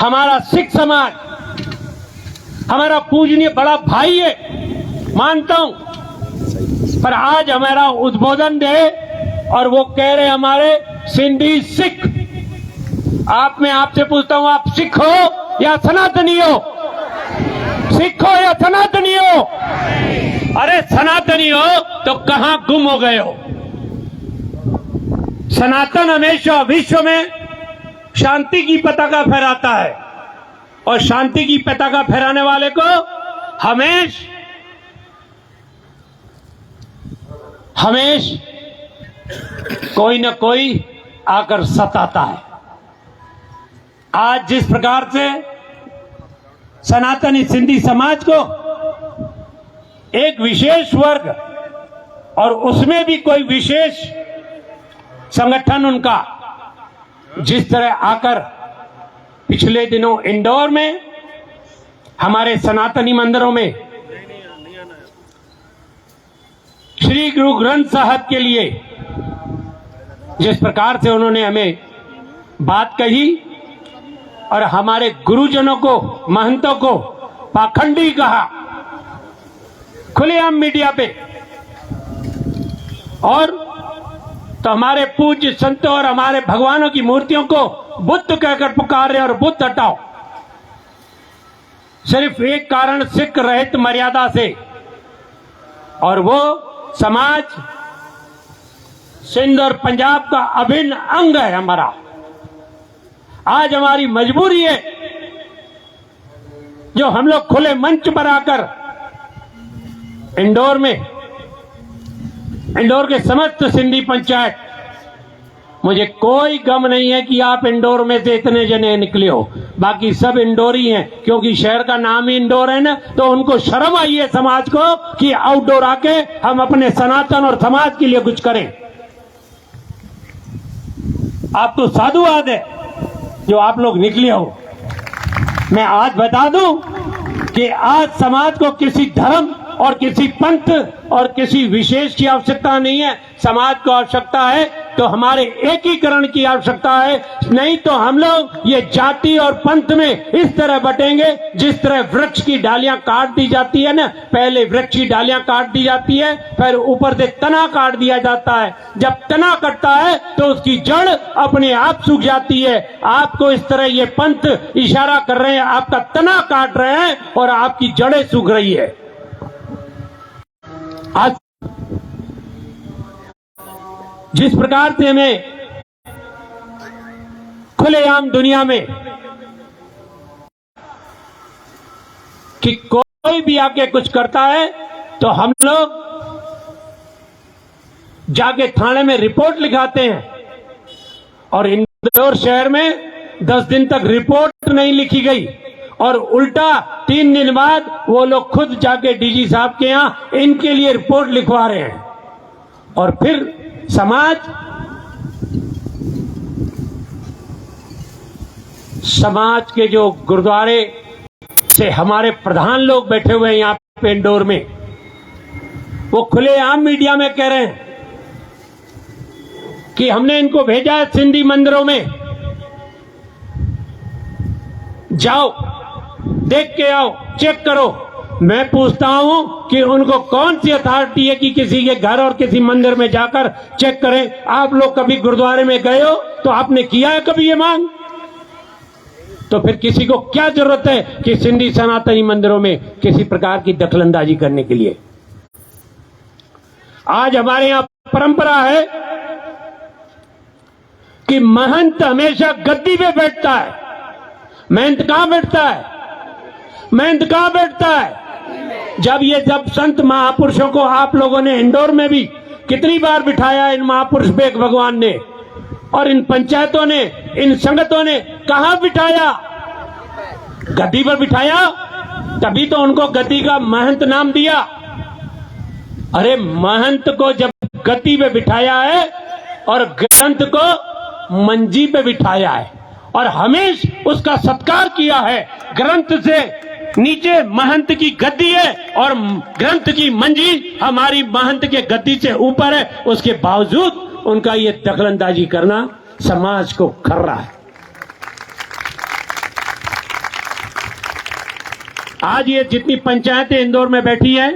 हमारा सिख समाज हमारा पूजनीय बड़ा भाई है, मानता हूं, पर आज हमारा उद्बोधन दे और वो कह रहे हमारे सिंधी सिख। मैं आपसे पूछता हूं, आप सिख हो या सनातनी हो? सिख हो या सनातनी हो? अरे सनातनी हो तो कहां गुम हो गए हो? सनातन हमेशा विश्व में शांति की पताका फहराता है और शांति की पताका फहराने वाले को हमेश कोई न कोई आकर सताता है। आज जिस प्रकार से सनातनी सिंधी समाज को एक विशेष वर्ग और उसमें भी कोई विशेष संगठन उनका जिस तरह आकर पिछले दिनों इंदौर में हमारे सनातनी मंदिरों में श्री गुरु ग्रंथ साहब के लिए जिस प्रकार से उन्होंने हमें बात कही और हमारे गुरुजनों को, महंतों को पाखंडी कहा खुलेआम मीडिया पे, और तो हमारे पूज्य संतों और हमारे भगवानों की मूर्तियों को बुद्ध कहकर पुकार रहे और बुद्ध हटाओ, सिर्फ एक कारण, सिख रहित मर्यादा से, और वो समाज सिंध और पंजाब का अभिन्न अंग है हमारा। आज हमारी मजबूरी है जो हम लोग खुले मंच पर आकर इंदौर के समस्त सिंधी पंचायत, मुझे कोई गम नहीं है कि आप इंदौर में से इतने जने निकले हो, बाकी सब इंदौरी हैं, क्योंकि शहर का नाम ही इंदौर है ना, तो उनको शर्म आई है समाज को कि आउटडोर आके हम अपने सनातन और समाज के लिए कुछ करें। आप तो साधुवाद है जो आप लोग निकले हो। मैं आज बता दूं कि आज समाज को किसी धर्म और किसी पंथ और किसी विशेष की आवश्यकता नहीं है। समाज को आवश्यकता है तो हमारे एकीकरण की आवश्यकता है, नहीं तो हम लोग ये जाति और पंथ में इस तरह बटेंगे जिस तरह वृक्ष की डालियां काट दी जाती है ना, पहले वृक्ष की डालियां काट दी जाती है, फिर ऊपर से तना काट दिया जाता है। जब तना कटता है तो उसकी जड़ अपने आप सूख जाती है। आपको इस तरह ये पंथ इशारा कर रहे हैं, आपका तना काट रहे हैं और आपकी जड़ें सूख रही है। आज जिस प्रकार से हमें खुलेआम दुनिया में कि कोई भी आके कुछ करता है तो हम लोग जाके थाने में रिपोर्ट लिखाते हैं, और इंदौर शहर में 10 दिन तक रिपोर्ट नहीं लिखी गई और उल्टा 3 दिन बाद वो लोग खुद जाके डीजी साहब के यहां इनके लिए रिपोर्ट लिखवा रहे हैं। और फिर समाज के जो गुरुद्वारे से हमारे प्रधान लोग बैठे हुए हैं यहां पे इंदौर में, वो खुलेआम मीडिया में कह रहे हैं कि हमने इनको भेजा है सिंधी मंदिरों में, जाओ देख के आओ, चेक करो। मैं पूछता हूं कि उनको कौन सी अथॉरिटी है कि किसी के घर और किसी मंदिर में जाकर चेक करें? आप लोग कभी गुरुद्वारे में गए हो तो आपने किया है कभी ये मांग? तो फिर किसी को क्या जरूरत है कि सिंधी सनातनी मंदिरों में किसी प्रकार की दखलंदाजी करने के लिए? आज हमारे यहां परंपरा है कि महंत हमेशा गद्दी पे बैठता है। महंत कहां बैठता है? महंत कहां बैठता है? जब संत महापुरुषों को आप लोगों ने इंदौर में भी कितनी बार बिठाया, इन महापुरुष बेग भगवान ने, और इन पंचायतों ने, इन संगतों ने कहां बिठाया? गद्दी पर बिठाया, तभी तो उनको गद्दी का महंत नाम दिया। अरे महंत को जब गद्दी पे बिठाया है और ग्रंथ को मंजी पे बिठाया है और हमेशा उसका सत्कार किया है। ग्रंथ से नीचे महंत की गद्दी है और ग्रंथ की मंजी हमारी महंत के गद्दी से ऊपर है, उसके बावजूद उनका ये दखलंदाजी करना समाज को खर्रा है। आज ये जितनी पंचायतें इंदौर में बैठी हैं,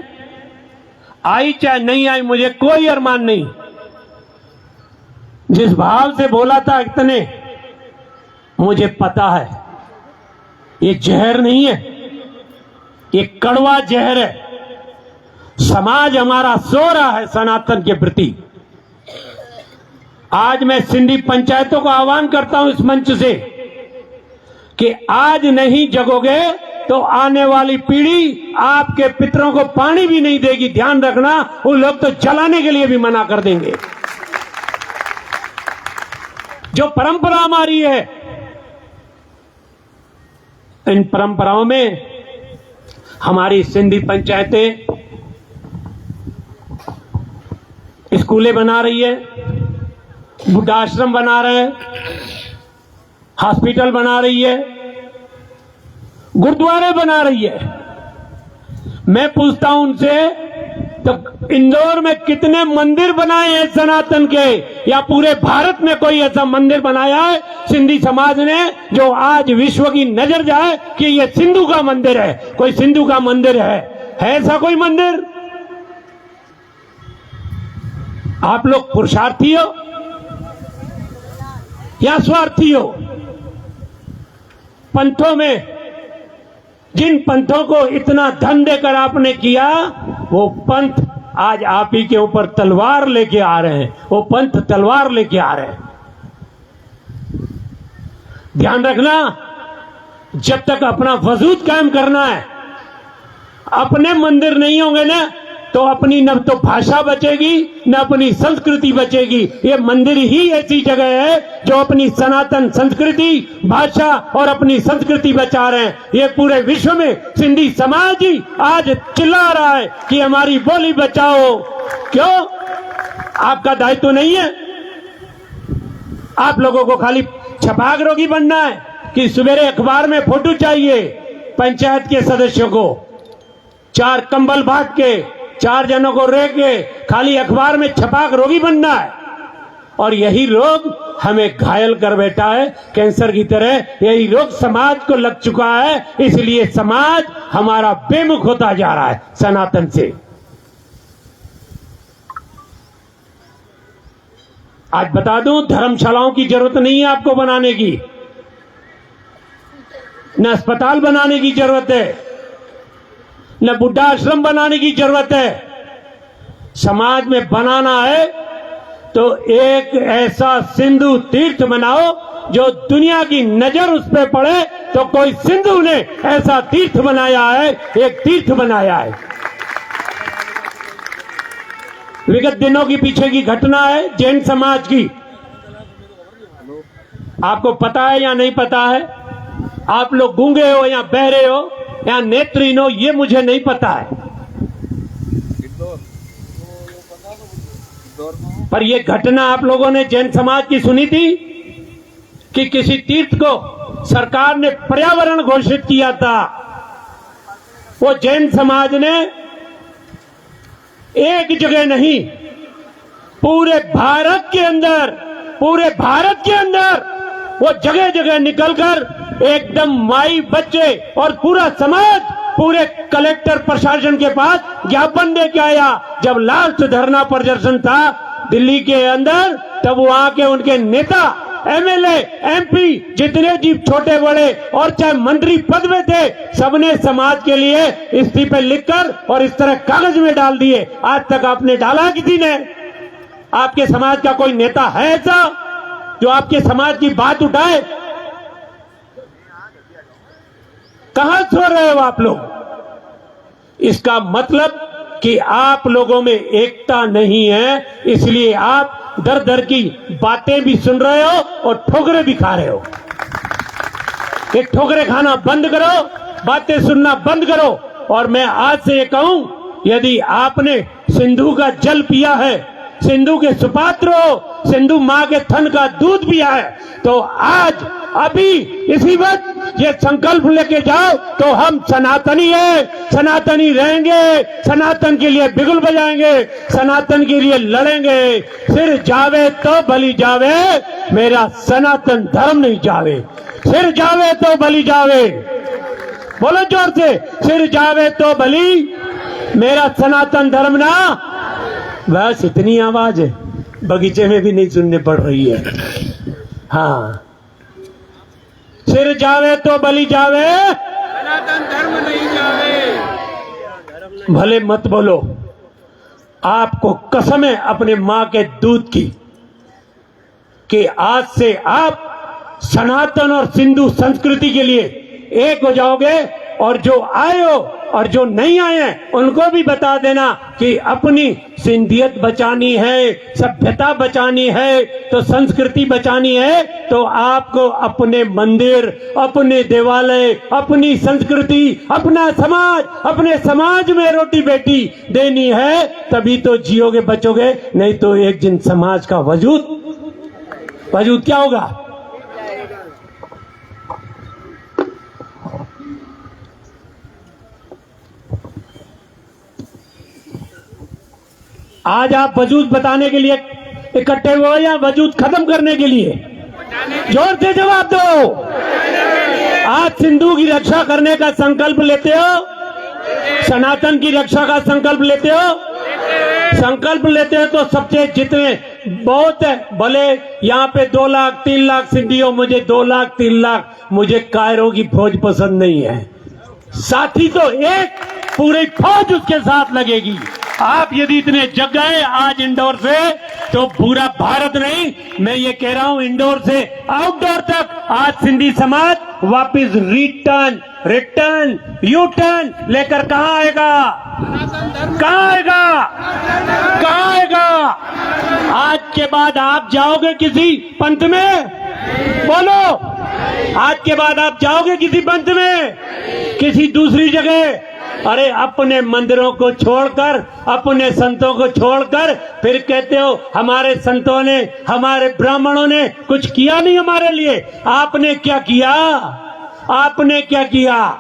आई चाहे नहीं आई, मुझे कोई अरमान नहीं। जिस भाव से बोला था इतने, मुझे पता है ये जहर नहीं है, ये कड़वा जहर है। समाज हमारा सो रहा है सनातन के प्रति। आज मैं सिंधी पंचायतों को आह्वान करता हूं इस मंच से कि आज नहीं जगोगे तो आने वाली पीढ़ी आपके पितरों को पानी भी नहीं देगी। ध्यान रखना, वो लोग तो जलाने के लिए भी मना कर देंगे। जो परंपरा हमारी है, इन परंपराओं में हमारी सिंधी पंचायतें स्कूलें बना रही है, वृद्धाश्रम बना रहे हैं, हॉस्पिटल बना रही है, गुरुद्वारे बना रही है। मैं पूछता हूं उनसे, तो इंदौर में कितने मंदिर बनाए हैं सनातन के, या पूरे भारत में कोई ऐसा मंदिर बनाया है सिंधी समाज ने जो आज विश्व की नजर जाए कि ये सिंधु का मंदिर है? कोई सिंधु का मंदिर है ऐसा कोई मंदिर? आप लोग पुरुषार्थी हो या स्वार्थी हो? पंथों में जिन पंथों को इतना धन देकर आपने किया, वो पंथ आज आप ही के ऊपर तलवार लेके आ रहे हैं। वो पंथ तलवार लेके आ रहे हैं। ध्यान रखना, जब तक अपना वजूद कायम करना है, अपने मंदिर नहीं होंगे ना, तो अपनी न तो भाषा बचेगी न अपनी संस्कृति बचेगी। ये मंदिर ही ऐसी जगह है जो अपनी सनातन संस्कृति, भाषा और अपनी संस्कृति बचा रहे हैं। ये पूरे विश्व में सिंधी समाज ही आज चिल्ला रहा है कि हमारी बोली बचाओ। क्यों? आपका दायित्व नहीं है? आप लोगों को खाली छपाक रोगी बनना है कि सवेरे अखबार में फोटो चाहिए पंचायत के सदस्यों को, 4 कंबल बांट के, 4 जनों को रह के खाली अखबार में छपाक रोगी बनना है। और यही रोग हमें घायल कर बैठा है कैंसर की तरह। यही रोग समाज को लग चुका है, इसलिए समाज हमारा बेमुख होता जा रहा है सनातन से। आज बता दूं, धर्मशालाओं की जरूरत नहीं है आपको बनाने की, न अस्पताल बनाने की जरूरत है, न वृद्धाश्रम बनाने की जरूरत है। समाज में बनाना है तो एक ऐसा सिंधु तीर्थ बनाओ जो दुनिया की नजर उस पर पड़े, तो कोई सिंधु ने ऐसा तीर्थ बनाया है, एक तीर्थ बनाया है। विगत दिनों की पीछे की घटना है जैन समाज की। आपको पता है या नहीं पता है? आप लोग गूंगे हो या बहरे हो या नेत्रहीन हो, ये मुझे नहीं पता है, पर यह घटना आप लोगों ने जैन समाज की सुनी थी कि किसी तीर्थ को सरकार ने पर्यावरण घोषित किया था। वो जैन समाज ने एक जगह नहीं, पूरे भारत के अंदर वो जगह जगह निकलकर एकदम माई बच्चे और पूरा समाज पूरे कलेक्टर प्रशासन के पास ज्ञापन दे के आया। जब लास्ट धरना प्रदर्शन था दिल्ली के अंदर, तब वहां के उनके नेता, एमएलए, एमपी, जितने भी छोटे बड़े और चाहे मंत्री पद में थे, सबने समाज के लिए इस्तीफे लिखकर और इस तरह कागज में डाल दिए। आज तक आपने डाला किसी ने? आपके समाज का कोई नेता है ऐसा जो आपके समाज की बात उठाए? कहां सो रहे हो आप लोग? इसका मतलब कि आप लोगों में एकता नहीं है, इसलिए आप दर दर की बातें भी सुन रहे हो और ठोकरे भी खा रहे हो। ये ठोकरे खाना बंद करो, बातें सुनना बंद करो। और मैं आज से ये कहूं, यदि आपने सिंधु का जल पिया है, सिंधु के सुपात्र हो, सिंधु मां के थन का दूध पिया है, तो आज अभी इसी वक्त ये संकल्प लेके जाओ तो हम सनातनी है, सनातनी रहेंगे, सनातन के लिए बिगुल बजाएंगे, सनातन के लिए लड़ेंगे। सिर जावे तो बलि जावे, मेरा सनातन धर्म नहीं जावे। सिर जावे तो बलि जावे। बोलो जोर से, सिर जावे तो भली मेरा सनातन धर्म ना। बस इतनी आवाज है, बगीचे में भी नहीं सुनने पड़ रही है। हाँ, सिर जावे तो बलि जावे, सनातन धर्म नहीं जावे। भले मत बोलो, आपको कसम है अपने मां के दूध की कि आज से आप सनातन और सिंधु संस्कृति के लिए एक हो जाओगे, और जो आए हो और जो नहीं आए हैं उनको भी बता देना कि अपनी सिंधियत बचानी है, सभ्यता बचानी है, तो संस्कृति बचानी है, तो आपको अपने मंदिर, अपने देवालय, अपनी संस्कृति, अपना समाज, अपने समाज में रोटी बेटी देनी है, तभी तो जियोगे बचोगे। नहीं तो एक दिन समाज का वजूद क्या होगा? आज आप वजूद बताने के लिए इकट्ठे हुए या वजूद खत्म करने के लिए? जोर से जवाब दो। आज सिंधु की रक्षा करने का संकल्प लेते हो, सनातन की रक्षा का संकल्प लेते हो? संकल्प लेते हो तो सबसे जितने बहुत है, भले यहाँ पे 2 लाख 3 लाख सिंधी हो, मुझे 2 लाख 3 लाख, मुझे कायरों की फौज पसंद नहीं है। साथी तो एक पूरी फौज उसके साथ लगेगी। आप यदि इतने जग गए आज इंदौर से, तो पूरा भारत नहीं, मैं ये कह रहा हूं इंदौर से आउटडोर तक आज सिंधी समाज वापस रिटर्न यू टर्न लेकर कहां आएगा? कहां आएगा? कहां आएगा? आज के बाद आप जाओगे किसी पंथ में? बोलो, आज के बाद आप जाओगे किसी पंथ में, किसी दूसरी जगह? अरे अपने मंदिरों को छोड़कर, अपने संतों को छोड़कर फिर कहते हो हमारे संतों ने, हमारे ब्राह्मणों ने कुछ किया नहीं हमारे लिए। आपने क्या किया? आपने क्या किया?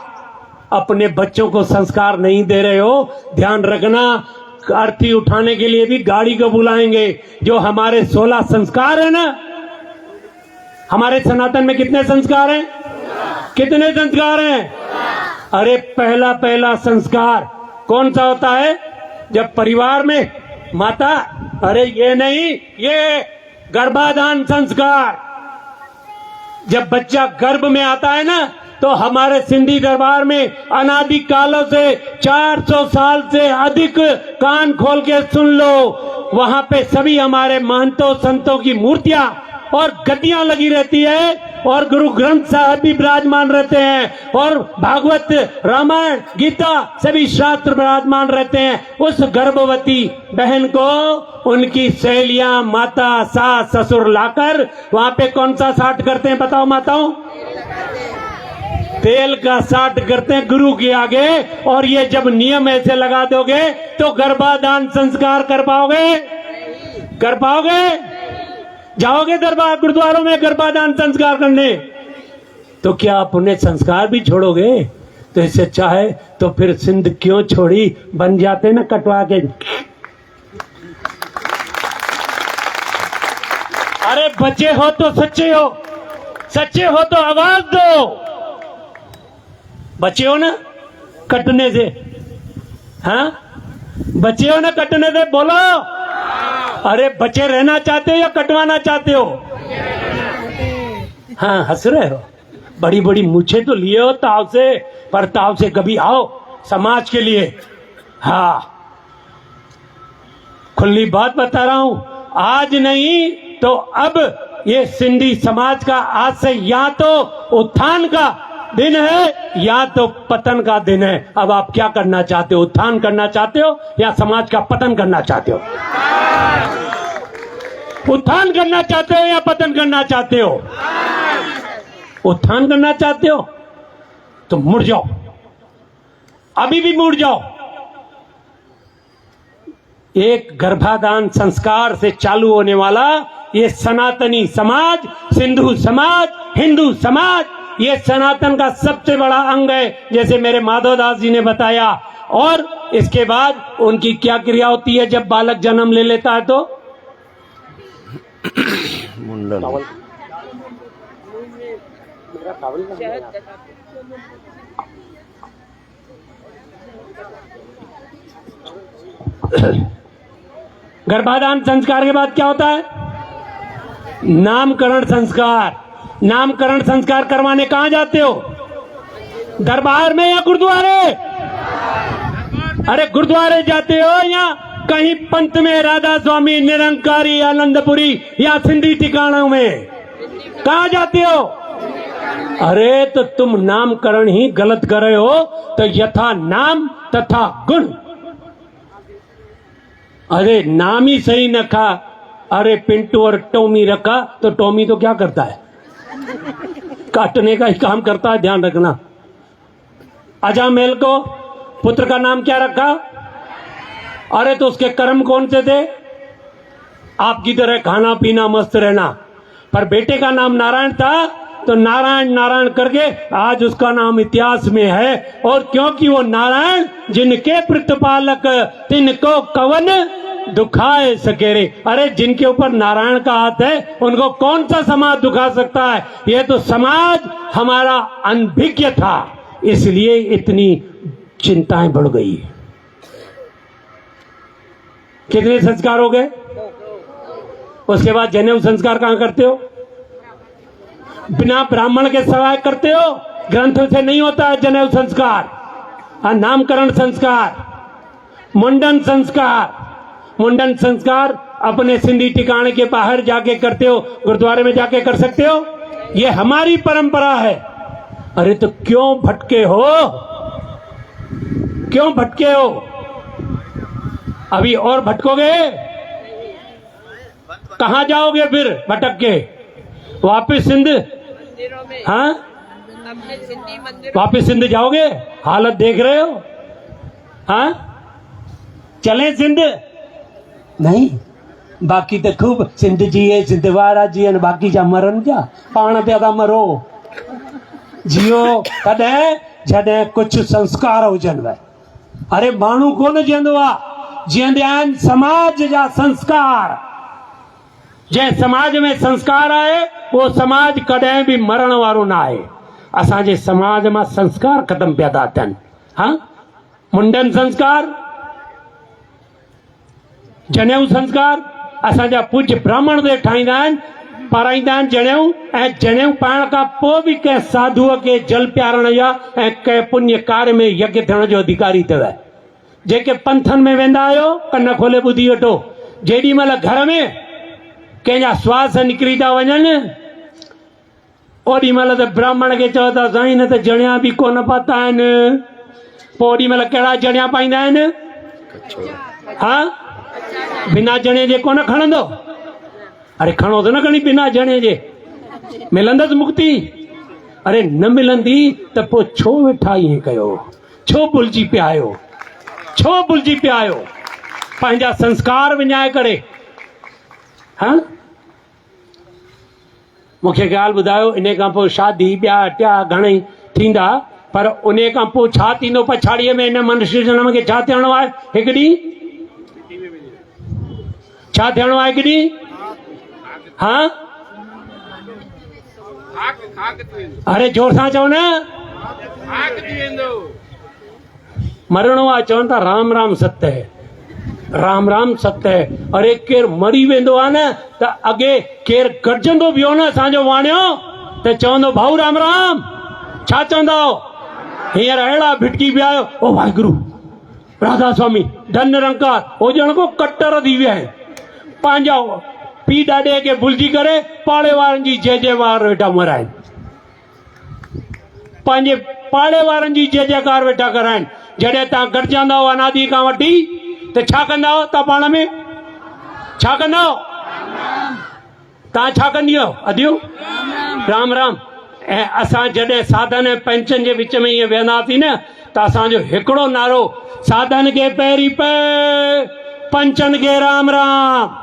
अपने बच्चों को संस्कार नहीं दे रहे हो। ध्यान रखना, अर्थी उठाने के लिए भी गाड़ी को बुलाएंगे। जो हमारे 16 संस्कार है ना, हमारे सनातन में कितने संस्कार हैं? कितने संस्कार हैं? अरे पहला संस्कार कौन सा होता है? जब परिवार में माता, अरे ये नहीं, ये गर्भाधान संस्कार। जब बच्चा गर्भ में आता है ना, तो हमारे सिंधी दरबार में अनादि कालों से 400 साल से अधिक, कान खोल के सुन लो, वहां पे सभी हमारे महंतों संतों की मूर्तियां और गद्दियां लगी रहती है, और गुरु ग्रंथ साहब भी विराजमान रहते हैं, और भागवत, रामायण, गीता सभी शास्त्र विराजमान रहते हैं। उस गर्भवती बहन को उनकी सहेलियां, माता, सास, ससुर लाकर वहां पे कौन सा साठ करते हैं बताओ माताओं? तेल का साठ करते हैं गुरु के आगे। और ये जब नियम ऐसे लगा दोगे तो गर्भाधान संस्कार कर पाओगे? कर पाओगे? जाओगे दरबार गुरुद्वारों में गर्भाधान संस्कार करने, तो क्या अपने संस्कार भी छोड़ोगे? तो इससे अच्छा है तो फिर सिंध क्यों छोड़ी, बन जाते ना कटवा के। अरे बचे हो तो सच्चे हो, सच्चे हो तो आवाज दो। बचे हो ना कटने से? हाँ, बचे हो ना कटने से? बोलो। अरे बचे रहना चाहते हो या कटवाना चाहते हो? हाँ, हंस रहे हो। बड़ी बड़ी मूछे तो लिए हो ताव से, पर ताव से कभी आओ समाज के लिए। हाँ, खुली बात बता रहा हूं, आज नहीं तो अब ये सिंधी समाज का आज से या तो उत्थान का दिन है या तो पतन का दिन है। अब आप क्या करना चाहते हो? उत्थान करना चाहते हो या समाज का पतन करना चाहते हो? उत्थान करना चाहते हो या पतन करना चाहते हो? उत्थान करना चाहते हो तो मुड़ जाओ, अभी भी मुड़ जाओ। एक गर्भाधान संस्कार से चालू होने वाला ये सनातनी समाज, सिंधु समाज, हिंदू समाज, ये सनातन का सबसे बड़ा अंग है, जैसे मेरे माधव दास जी ने बताया। और इसके बाद उनकी क्या क्रिया होती है जब बालक जन्म ले लेता है? तो मुंडन। गर्भाधान संस्कार के बाद क्या होता है? नामकरण संस्कार। नामकरण संस्कार करवाने कहां जाते हो? दरबार में या गुरुद्वारे? अरे गुरुद्वारे जाते हो या कहीं पंत में, राधा स्वामी, निरंकारी, आनंदपुरी या सिंधी ठिकानों में? कहां जाते हो? अरे तो तुम नामकरण ही गलत कर रहे हो। तो यथा नाम तथा गुण। अरे नाम ही सही न खा। अरे पिंटू और टॉमी रखा तो टॉमी तो क्या करता है? काटने का ही काम करता है, ध्यान रखना। अजामेल को पुत्र का नाम क्या रखा? अरे तो उसके कर्म कौन से थे? आपकी तरह खाना पीना मस्त रहना। पर बेटे का नाम नारायण था तो नारायण नारायण करके आज उसका नाम इतिहास में है। और क्योंकि वो नारायण जिनके प्रतिपालक तिनको कवन दुखाए सकेरे। अरे जिनके ऊपर नारायण का हाथ है उनको कौन सा समाज दुखा सकता है? ये तो समाज हमारा अनभिज्ञ था, इसलिए इतनी चिंताएं बढ़ गई। कितने संस्कार हो गए? उसके बाद जनेऊ संस्कार कहां करते हो? बिना ब्राह्मण के सवाय करते हो। ग्रंथों से नहीं होता है जनेऊ संस्कार। नामकरण संस्कार, मुंडन संस्कार। मुंडन संस्कार अपने सिंधी ठिकाने के बाहर जाके करते हो, गुरुद्वारे में जाके कर सकते हो। ये हमारी परंपरा है। अरे तो क्यों भटके हो? क्यों भटके हो? अभी और भटकोगे? कहां जाओगे फिर भटक के? वापिस सिंध? हाँ, वापिस सिंध जाओगे? हालत देख रहे हो। हाँ, चलें सिंध? नहीं, बाकी तो खूब सिंध जी है, सिंध वारा जी है, बाकी जा मरन जा पाण पे था मरो। जियो कॾहिं जॾहिं कुछ संस्कार हुजनि। अरे माण्हू कोन जीअंदो आहे, जीअंदा आहिनि समाज जा संस्कार। जंहिं समाज में संस्कार आहे वो समाज कॾहिं भी मरण वारो ना आहे। असांजे समाज में संस्कार खत्म पिया था थियनि। हाँ, मुंडन संस्कार, जनेऊ संस्कार असांजा पूज्य ब्राह्मण दे ठाहींदा आहिनि, पाराईंदा आहिनि जनेऊ। ऐं जनेऊ पाइण खां पोइ बि कंहिं साधुअ खे जल प्यारण जा ऐं कंहिं पुण्य कार्य में यज्ञ थियण जो अधिकारी अथव। जेके पंथनि में वेंदा आहियो कन खोले ॿुधी वठो। जेॾी महिल घर में कंहिंजा श्वास निकिरी था वञनि ओॾी महिल त ब्राह्मण खे चओ था साईं न त जणिया बि कोन पाता आहिनि। पोइ ओॾी महिल कहिड़ा जणिया पाईंदा आहिनि? हा, बिना जणे जे कोन खणंदो? अरे खणो त न खणी बिना जणे जे, मिलंदसि मुक्ति? अरे न मिलंदी त पोइ छो वेठा ईअं कयो? छो भुलिजी पिया आहियो? छो भुलिजी पिया आहियो? पंहिंजा संस्कार विञाए करे। हाँ, मूंखे ॻाल्हि ॿुधायो, इन खां पोइ शादी ॿिया टिया घणेई थींदा, पर उन खां पोइ छा थींदो पछाड़ीअ में? हिन मनुष्य जनम खे छा थियणो आहे? हिकु ॾींहुं छा थियणो आहे? हिकु ॾींहुं हाँ, अरे जोर सां चओ न। मरणो आहे, चवनि था राम राम सत्य है, राम राम सत्य है। अरे केर मरी वेंदो आहे न त अॻे केर गॾजंदो बि हो न असांजो वाणियो त चवंदो भाऊ राम राम। छा चवंदा हो? हींअर अहिड़ा भिटकी पिया आहियो, ओ वाहिगुरु, राधा स्वामी, धन निरंकार, हो ॼण को कट्टर थी विया आहिनि। पंहिंजा पीउ ॾाॾे खे भुलिजी करे पाड़े वारनि जी जय जयकार वेठा मराइनि। पंहिंजे पाड़े वारनि जी जय जयकार वेठा कराइनि। जॾहिं तव्हां गॾजंदा हो अनादि खां वठी त छा कंदा हो? तव्हां पाण में छा कंदा हो? तव्हां छा कंदी हो? अदियो राम राम। ऐं असां जॾहिं साधन ऐं पंचनि जे विच में ईअं वेहंदासीं न त असांजो हिकिड़ो नारो, साधन खे पहिरीं पए, पंचनि खे राम राम।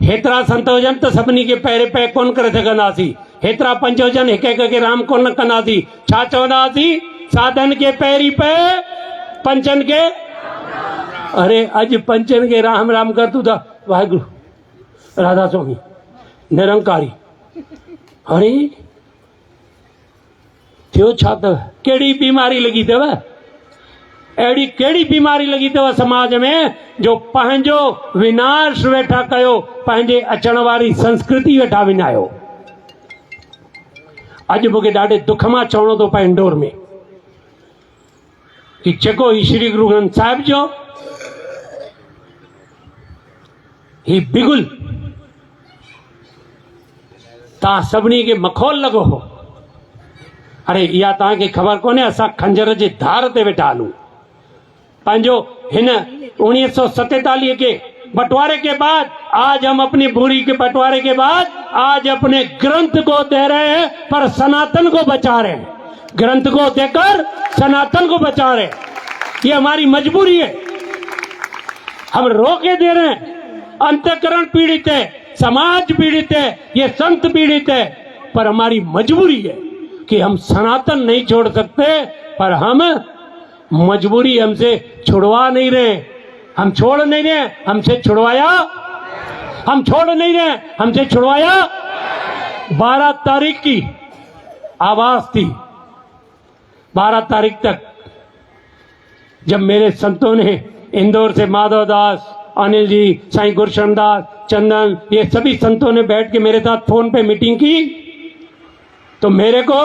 हेतिरा संत हुजनि त सभिनी खे पहिरें पए कोन करे सघंदासीं। हेतिरा पंच हुजनि हिक हिक खे राम कोन कंदासीं। छा चवंदासीं? साधन खे पहिरीं पए, पंचनि खे। अरे अॼु पंचनि खे राम राम कर तूं त वाहिगुरु, राधा स्वामी, निरंकारी। अरे थियो छा अथव? कहिड़ी बीमारी लगी अथव? अहिड़ी कहिड़ी बीमारी लगी अथव समाज में जो पंहिंजो विनाश वेठा कयो, पंहिंजे अचण वारी संस्कृति वेठा विञायो। अॼु मूंखे ॾाढे दुख मां चवणो थो पए इंदौर में कि जेको ही श्री गुरु ग्रंथ साहिब जो ही बिगुल तव्हां सभिनी खे मखौल लॻो हो। अरे इहा तव्हांखे ख़बर कोन्हे, असां खंजर जे धार ते वेठा हलूं। पंहिंजो हिन 1947 के बंटवारे के बाद आज हम अपनी भूरी के बंटवारे के बाद आज अपने ग्रंथ को दे रहे हैं, पर सनातन को बचा रहे हैं। ग्रंथ को देकर सनातन को बचा रहे हैं। ये हमारी मजबूरी है। हम रोके दे रहे हैं। अंतःकरण पीड़ित है, समाज पीड़ित है, ये संत पीड़ित है, पर हमारी मजबूरी है कि हम सनातन नहीं छोड़ सकते, पर हम मजबूरी हमसे छुड़वा नहीं रहे। हम छोड़ नहीं रहे, हमसे छुड़वाया। हम छोड़ नहीं रहे, हमसे छुड़वाया। 12 तारीख की आवाज थी। 12 तारीख तक जब मेरे संतों ने इंदौर से माधव दास, अनिल जी, साईं गुरशन दास, चंदन, ये सभी संतों ने बैठ के मेरे साथ फोन पे मीटिंग की, तो मेरे को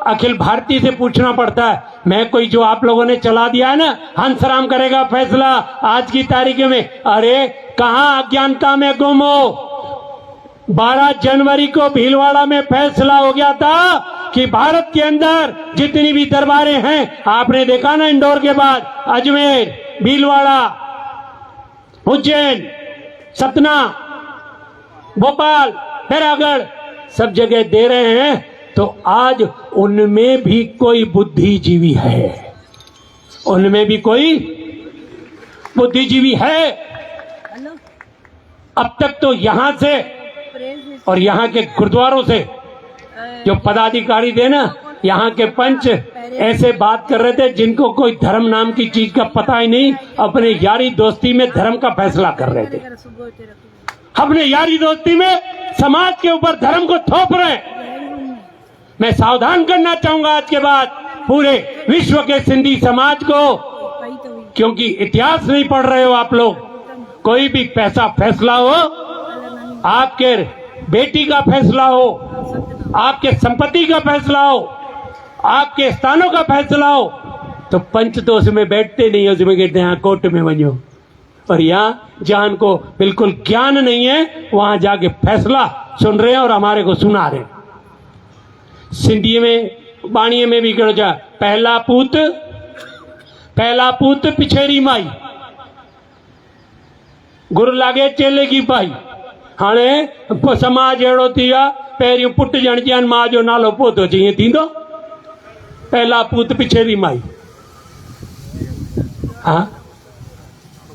अखिल भारतीय से पूछना पड़ता है। मैं कोई जो आप लोगों ने चला दिया है ना, हंसराम करेगा फैसला आज की तारीख में, अरे कहां अज्ञानता में गुम हो। 12 जनवरी को भीलवाड़ा में फैसला हो गया था कि भारत के अंदर जितनी भी दरबारें हैं, आपने देखा ना इंदौर के बाद अजमेर, भीलवाड़ा, उज्जैन, सतना, भोपाल, बैरागढ़, सब जगह दे रहे हैं। तो आज उनमें भी कोई बुद्धिजीवी है, उनमें भी कोई बुद्धिजीवी है। अब तक तो यहां से और यहां के गुरुद्वारों से जो पदाधिकारी थे ना, यहाँ के पंच ऐसे बात कर रहे थे जिनको कोई धर्म नाम की चीज का पता ही नहीं, अपने यारी दोस्ती में धर्म का फैसला कर रहे थे। अपने यारी दोस्ती में समाज के ऊपर धर्म को थोप रहे हैं। मैं सावधान करना चाहूंगा आज के बाद पूरे विश्व के सिंधी समाज को, क्योंकि इतिहास नहीं पढ़ रहे हो आप लोग। कोई भी पैसा फैसला हो, आपके बेटी का फैसला हो, आपके संपत्ति का फैसला हो, आपके स्थानों का फैसला हो, तो पंच तो उसमें बैठते नहीं, उसमें कहते हैं कोर्ट में बनो। और यहाँ जहां को बिल्कुल ज्ञान नहीं है, वहां जाके फैसला सुन रहे हैं और हमारे को सुना रहे हैं। सिंधी में बाणीअ में भी कहिड़ो जा, पहला पूत पिछेरी माई, गुरु लागे चेले की पाई। हाणे समाज अहिड़ो थी वियो आहे, पहिरियों पुट ॼणजी आहिनि, मां जो नालो पोइ थो अचे, ईअं थींदो? पहला पूत पिछेरी माई। हा,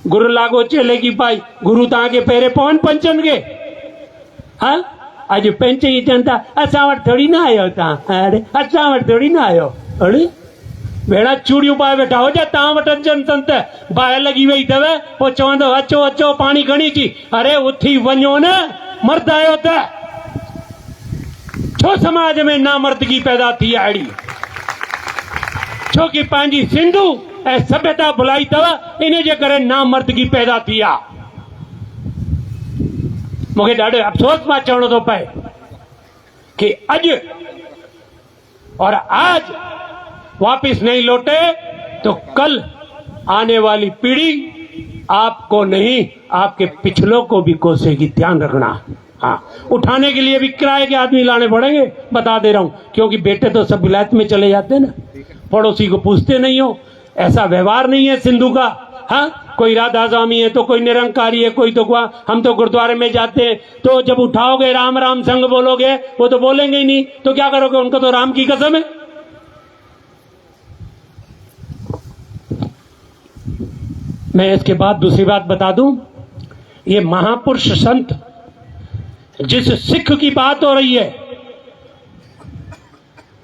गुरु लागो चेले की पाई। गुरु तव्हांखे पहिरें पवनि पंचनि खे? हा, अॼु पंच ई चवनि था असां वटि थोरी न आयो तव्हां। अरे असां वटि थोरी न आयो। अरे भेड़ा चूड़ियूं पाए वेठा हो जा, तव्हां वटि अचनि संत, बाहि लॻी वई अथव, पोइ चवंदो अचो अचो पाणी खणी अची। अरे उथी वञो न, मर्द आयो त। छो समाज में नामर्दगी पैदा थी आहे अहिड़ी? छो कि पंहिंजी सिंधू ऐं सभ्यता भुलाई अथव, इन जे करे नामर्दगी पैदा थी आहे। मूंखे ॾाढो अफ़सोस मां चवणो थो पए कि अॼु और आज वापिस नहीं लौटे तो कल आने वाली पीढ़ी आपको नहीं, आपके पिछलों को भी कोसेगी। ध्यान रखना। हाँ, उठाने के लिए भी किराए के आदमी लाने पड़ेंगे, बता दे रहा हूं, क्योंकि बेटे तो सब विलायत में चले जाते हैं ना, पड़ोसी को पूछते नहीं हो। ऐसा व्यवहार नहीं है सिंधु का। हाँ, कोई राधा स्वामी है तो कोई निरंकारी है, कोई तो हम तो गुरुद्वारे में जाते हैं, तो जब उठाओगे राम राम संग बोलोगे, वो तो बोलेंगे ही नहीं, तो क्या करोगे? उनको तो राम की कसम है। मैं इसके बाद दूसरी बात बता दूं, ये महापुरुष संत, जिस सिख की बात हो रही है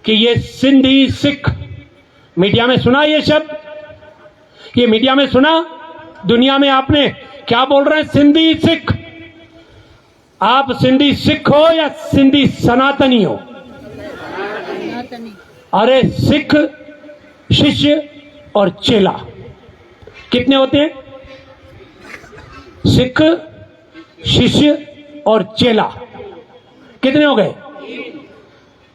कि ये सिंधी सिख, मीडिया में सुना ये शब्द? ये मीडिया में सुना? दुनिया में आपने क्या बोल रहे हैं? सिंधी सिख। आप सिंधी सिख हो या सिंधी सनातनी हो? अरे सिख, शिष्य और चेला कितने होते हैं? सिख, शिष्य और चेला कितने हो गए?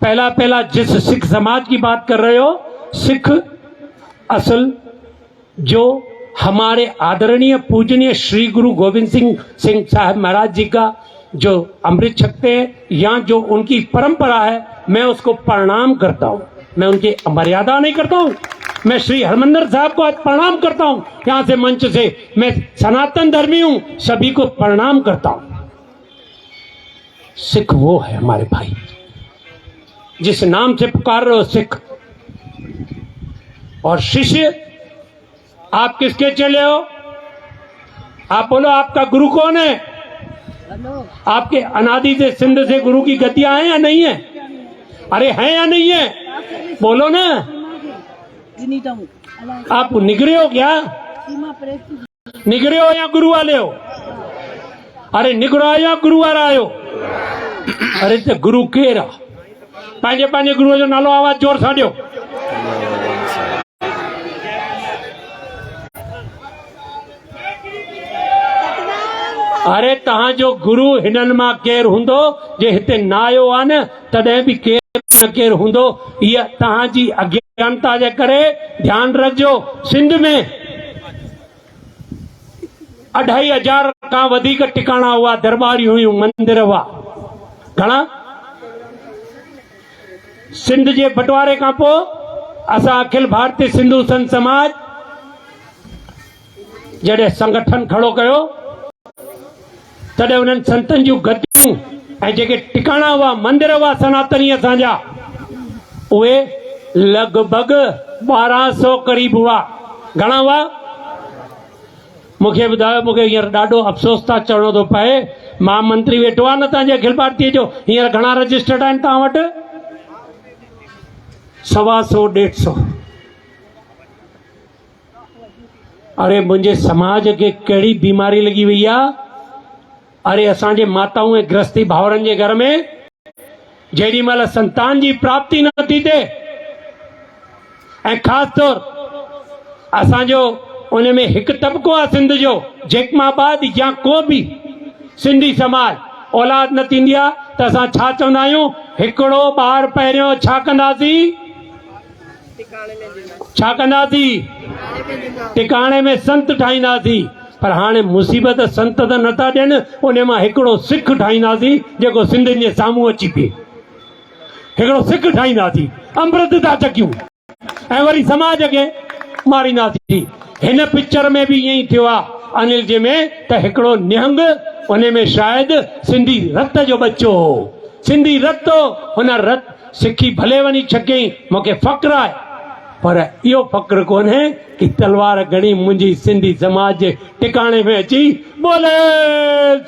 पहला जिस सिख समाज की बात कर रहे हो, सिख असल जो हमारे आदरणीय पूजनीय श्री गुरु गोविंद सिंह साहब महाराज जी का जो अमृत छकते हैं या जो उनकी परंपरा है, मैं उसको प्रणाम करता हूं। मैं उनकी मर्यादा नहीं करता हूं। मैं श्री हरमंदिर साहब को आज प्रणाम करता हूं यहां से मंच से। मैं सनातन धर्मी हूं, सभी को प्रणाम करता हूं। सिख वो है हमारे भाई जिस नाम से पुकार रहे हो, सिख। और शिष्य, आप किसके चले हो? आप बोलो, आपका गुरु कौन है? आपके अनादि से सिंध से गुरु की गतियां हैं या नहीं है? अरे हैं या नहीं है? बोलो ना। आप निगरे हो क्या? निगरे हो या गुरु वाले हो? अरे निगरो आयो या गुरु वाला आयो? अरे तो गुरु केरा पंहिंजे पंहिंजे गुरु जो नालो आवाज जोर सां ॾियो। अरे तहां जो गुरु हिननि मां केरु हूंदो जे हिते न आयो आहे न, तॾहिं बि केरु न केरु हूंदो। इहा तव्हांजी अज्ञानता जे करे ध्यानु रखजो। सिंध में 2500 खां वधीक टिकाणा हुआ, दरबारियूं हुयूं, मंदिर हुआ। घणा? सिंध जे बंटवारे खां पोइ असां अखिल भारतीय सिंधु संत समाज जॾहिं संगठन खड़ो कयो, तॾहिं उन्हनि संतनि जूं गद्दियूं ऐं जेके टिकाणा हुआ, मंदिर हुआ सनातनी असांजा, उहे लॻभॻि 1200 क़रीब हुआ। घणा हुआ? मूंखे ॿुधायो, मूंखे हींअर ॾाढो अफ़सोस था चवणो थो पए, महामंत्री वेठो आहे न तव्हांजे अखिल भारतीय जो, हींअर घणा रजिस्टर्ड आहिनि तव्हां वटि? 125-150। अरे मुंहिंजे समाज खे कहिड़ी बीमारी लगी वई आहे? अरे असांजे माताऊं ऐं गृहस्थी भाउरनि जे घर में जेॾी महिल संतान जी प्राप्ति नथी थिए, ऐं ख़ासि तौर असांजो उन में हिकु तबिको आहे सिंध जो, जेकमाबाद या को बि सिंधी समाज औलाद न थींदी आहे त असां छा चवंदा आहियूं? हिकिड़ो ॿार पहिरियों छा कंदासीं? छा कंदासीं? टिकाणे में संत ठाहींदासीं। पर हाणे मुसीबत संत त नथा ॾियनि, उन मां हिकिड़ो सिख ठाहींदासीं जेको सिंधियुनि जे साम्हूं अची पए। हिकिड़ो सिख ठाहींदासीं, अमृत था चकियूं ऐं वरी समाज खे मारींदासीं। हिन पिक्चर में बि ईअं ई थियो आहे अनिल जे में, त हिकिड़ो निहंग, उन में शायदि सिंधी रत जो बच्चो हो, सिंधी रत हो। हुन रत सिखी भले वञी छकई, मूंखे फ़ख्रु आहे, पर इहो फ़ख्रु कोन्हे कि तलवार खणी मुंहिंजी सिंधी समाज जे टिकाणे में अची बोले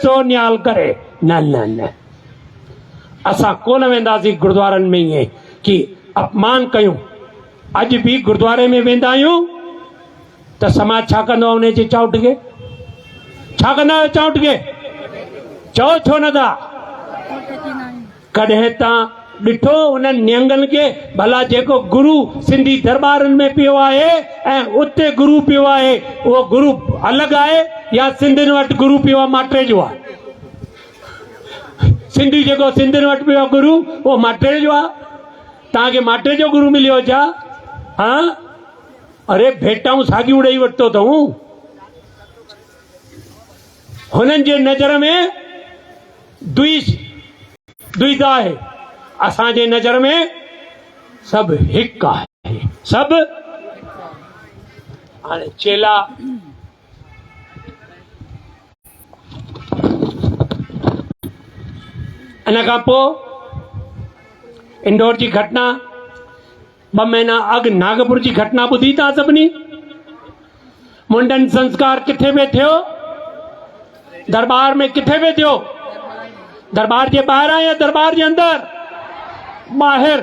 सोन्याल करे। न न न, असां कोन वेंदासीं गुरुद्वारनि में ईअं कि अपमान कयूं। अॼु बि गुरुद्वारे में वेंदा आहियूं त समाज छा कंदो आहे? उन जे चाउट खे छा कंदा आहियो? चाउट खे चओ छो नथा? कॾहिं तव्हां ॾिठो उन्हनि निहंगनि खे? भला जेको गुरु सिंधी दरबारनि में पियो आहे ऐं उते गुरु पियो आहे, उहो गुरु अलॻि आहे या सिंधियुनि वटि गुरु पियो आहे माटे जो आहे? सिंधी जेको सिंधियुनि वटि पियो आहे गुरु, उहो माटे जो आहे। तव्हांखे माटे जो गुरु मिलियो छा? हा, अरे भेटाऊं साॻियूं ॾेई वरितो अथऊं। हुननि जे नज़र में द्विधा आहे, असांजे नज़र में सभु हिकु आहे, सभु। हाणे चेला इन खां पोइ इंदौर जी घटना, 2 महीना अॻु नागपुर जी घटना ॿुधी था सभिनी? मुंडन संस्कार किथे पे थियो? दरबार में किथे पे थियो? दरबार जे ॿाहिरां या दरबार जे अंदर? ॿाहिरि।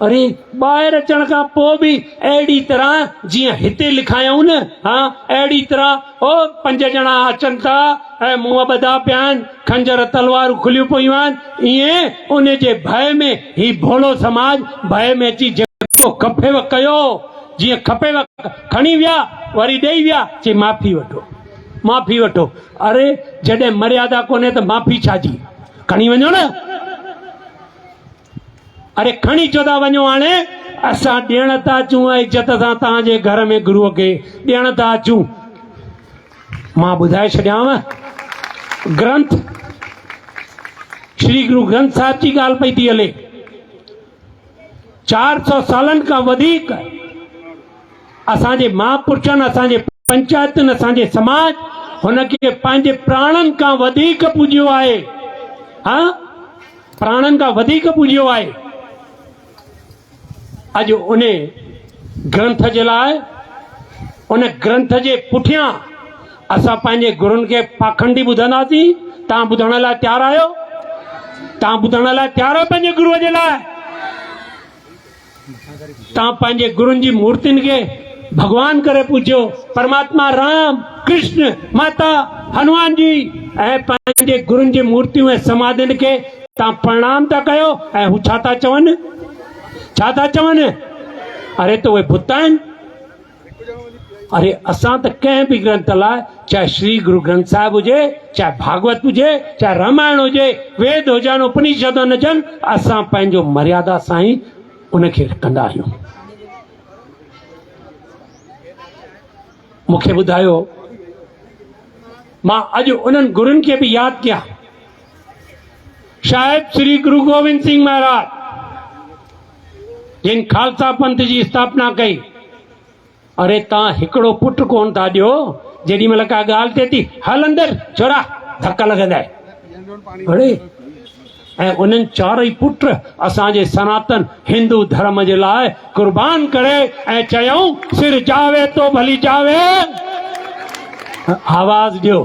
अरे ॿाहिरि अचण खां पोइ बि अहिड़ी तरह जीअं हिते लिखायूं न, हाँ अहिड़ी तरह ओ 5 ॼणा अचनि था ऐं मुंहं ॿधा पिया आहिनि, खंजर तलवारूं खुलियूं पियूं आहिनि, ईअं उन जे भय में ही भोलो समाज भय में अची जेको खपेव कयो, जीअं खपेव खणी विया, वरी ॾेई विया, चई माफ़ी वठो माफ़ी वठो। अरे जॾहिं मर्यादा कोन्हे त माफ़ी छाजी, खणी वञो न। अरे खणी छो था वञो, हाणे असां ॾियण था अचूं ऐं इज़त सां तव्हांजे घर में गुरूअ खे ॾियण था अचूं। मां ॿुधाए छॾियांव, ग्रंथ श्री गुरु ग्रंथ साहिब जी ॻाल्हि पई थी हले। 400 सालनि खां वधीक असांजे महापुरुषनि, असांजे पंचायतुनि, असांजे समाज हुनखे पंहिंजे प्राणनि खां वधीक पूजियो आहे। हाँ, प्राणनि खां वधीक पूजियो आहे। अॼु उन ग्रंथ जे लाइ, उन ग्रंथ जे पुठियां असां पंहिंजे गुरुनि खे पाखंडी ॿुधंदासीं। तव्हां ॿुधण लाइ तयारु आहियो? तव्हां ॿुधण लाइ तयारु आहियो पंहिंजे गुरुअ जे लाइ? तव्हां पंहिंजे गुरुनि जी मूर्तियुनि खे भगवान करे पूजियो, परमात्मा राम, कृष्ण, माता हनुमान जी, ऐं पंहिंजे गुरुनि जी मूर्तियूं ऐं समाधियुनि खे तव्हां प्रणाम था कयो, ऐं हू छा था चवनि, छा था चवनि? अरे तो उहे भुत आहिनि। अरे असां त कंहिं बि ग्रंथ लाइ, चाहे श्री गुरु ग्रंथ साहिब हुजे, चाहे भागवत हुजे, चाहे रामायण हुजे, वेद हुजनि, उपनिषद हुजनि, असां पंहिंजो मर्यादा सां ई उनखे कंदा आहियूं। मूंखे ॿुधायो, मां अॼु उन्हनि गुरुनि खे बि यादि कया। शायद श्री गुरु गोविंद सिंह महाराज जिन खालसा पंथ जी स्थापना कई, अरे तव्हां हिकिड़ो पुट कोन था ॾियो, जेॾी महिल का ॻाल्हि थिए थी, हल अंदरि छोरा, धक लॻंदा। अरे ऐं उन्हनि 4 ई पुट असांजे सनातन हिंदू धर्म जे लाइ कुर्बान करे ऐं चयऊं, सिर जावे तो भली जावे, आवाज़ ॾियो,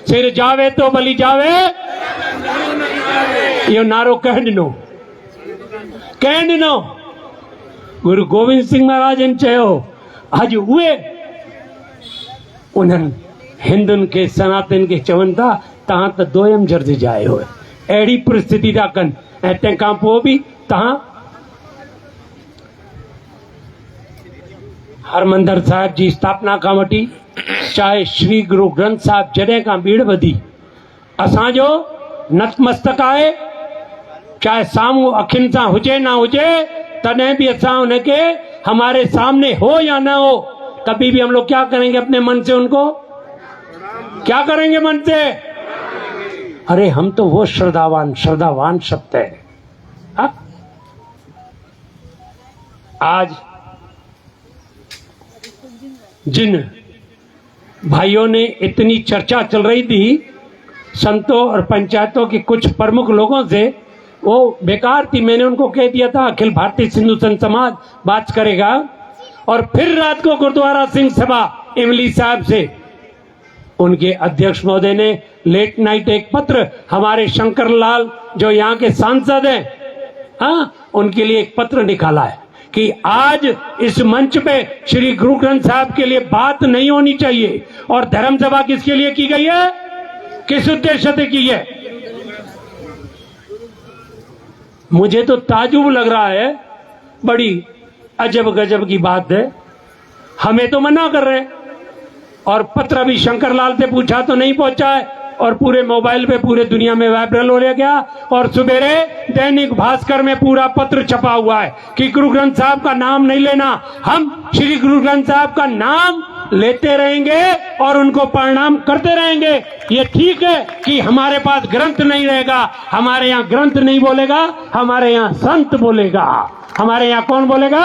सिर जावे तो भली जावे। इहो नारो कंहिं ॾिनो? कंहिं ॾिनो? गुरु गोविंद सिंह महाराजनि चयो। अॼु उहे उन्हनि हिंदुनि खे, सनातन खे चवनि था तव्हां त दोयम जर्ज जा आहियो, अहिड़ी परिस्थिति था कनि। ऐं तंहिंखां पोइ बि तव्हां हरमंदर साहिब जी स्थापना खां वठी, चाहे श्री गुरु ग्रंथ साहिब जॾहिं खां भीड़ वधी, असांजो नतमस्तक आहे। चाहे साम्हूं अखियुनि सां हुजे ना हुजे, तॾहिं भी असां उनके, हमारे सामने हो या ना हो, कभी भी हम लोग क्या करेंगे, अपने मन से उनको क्या करेंगे, मन से। अरे हम तो वो श्रद्धावान शब्द है। हा? आज जिन भाइयों ने इतनी चर्चा चल रही थी संतों और पंचायतों के कुछ प्रमुख लोगों से, वो बेकार थी। मैंने उनको कह दिया था अखिल भारतीय सिंधु संत समाज बात करेगा। और फिर रात को गुरुद्वारा सिंह सभा इमली साहब से उनके अध्यक्ष महोदय ने लेट नाइट एक पत्र हमारे शंकर लाल जो यहाँ के सांसद हैं, हाँ, उनके लिए एक पत्र निकाला है कि आज इस मंच पे श्री गुरु ग्रंथ साहब के लिए बात नहीं होनी चाहिए। और धर्म सभा किसके लिए की गई है, किस उद्देश्य से की है? मुझे तो ताजुब लग रहा है, बड़ी अजब गजब की बात है। हमें तो मना कर रहे हैं, और पत्र भी शंकर लाल से पूछा तो नहीं पहुंचा है, और पूरे मोबाइल पे पूरे दुनिया में वायरल हो गया। और सवेरे दैनिक भास्कर में पूरा पत्र छपा हुआ है कि गुरु ग्रंथ साहब का नाम नहीं लेना। हम श्री गुरु ग्रंथ साहब का नाम लेते रहेंगे और उनको प्रणाम करते रहेंगे। ये ठीक है कि हमारे पास ग्रंथ नहीं रहेगा, हमारे यहाँ ग्रंथ नहीं बोलेगा, हमारे यहाँ संत बोलेगा। हमारे यहाँ कौन बोलेगा?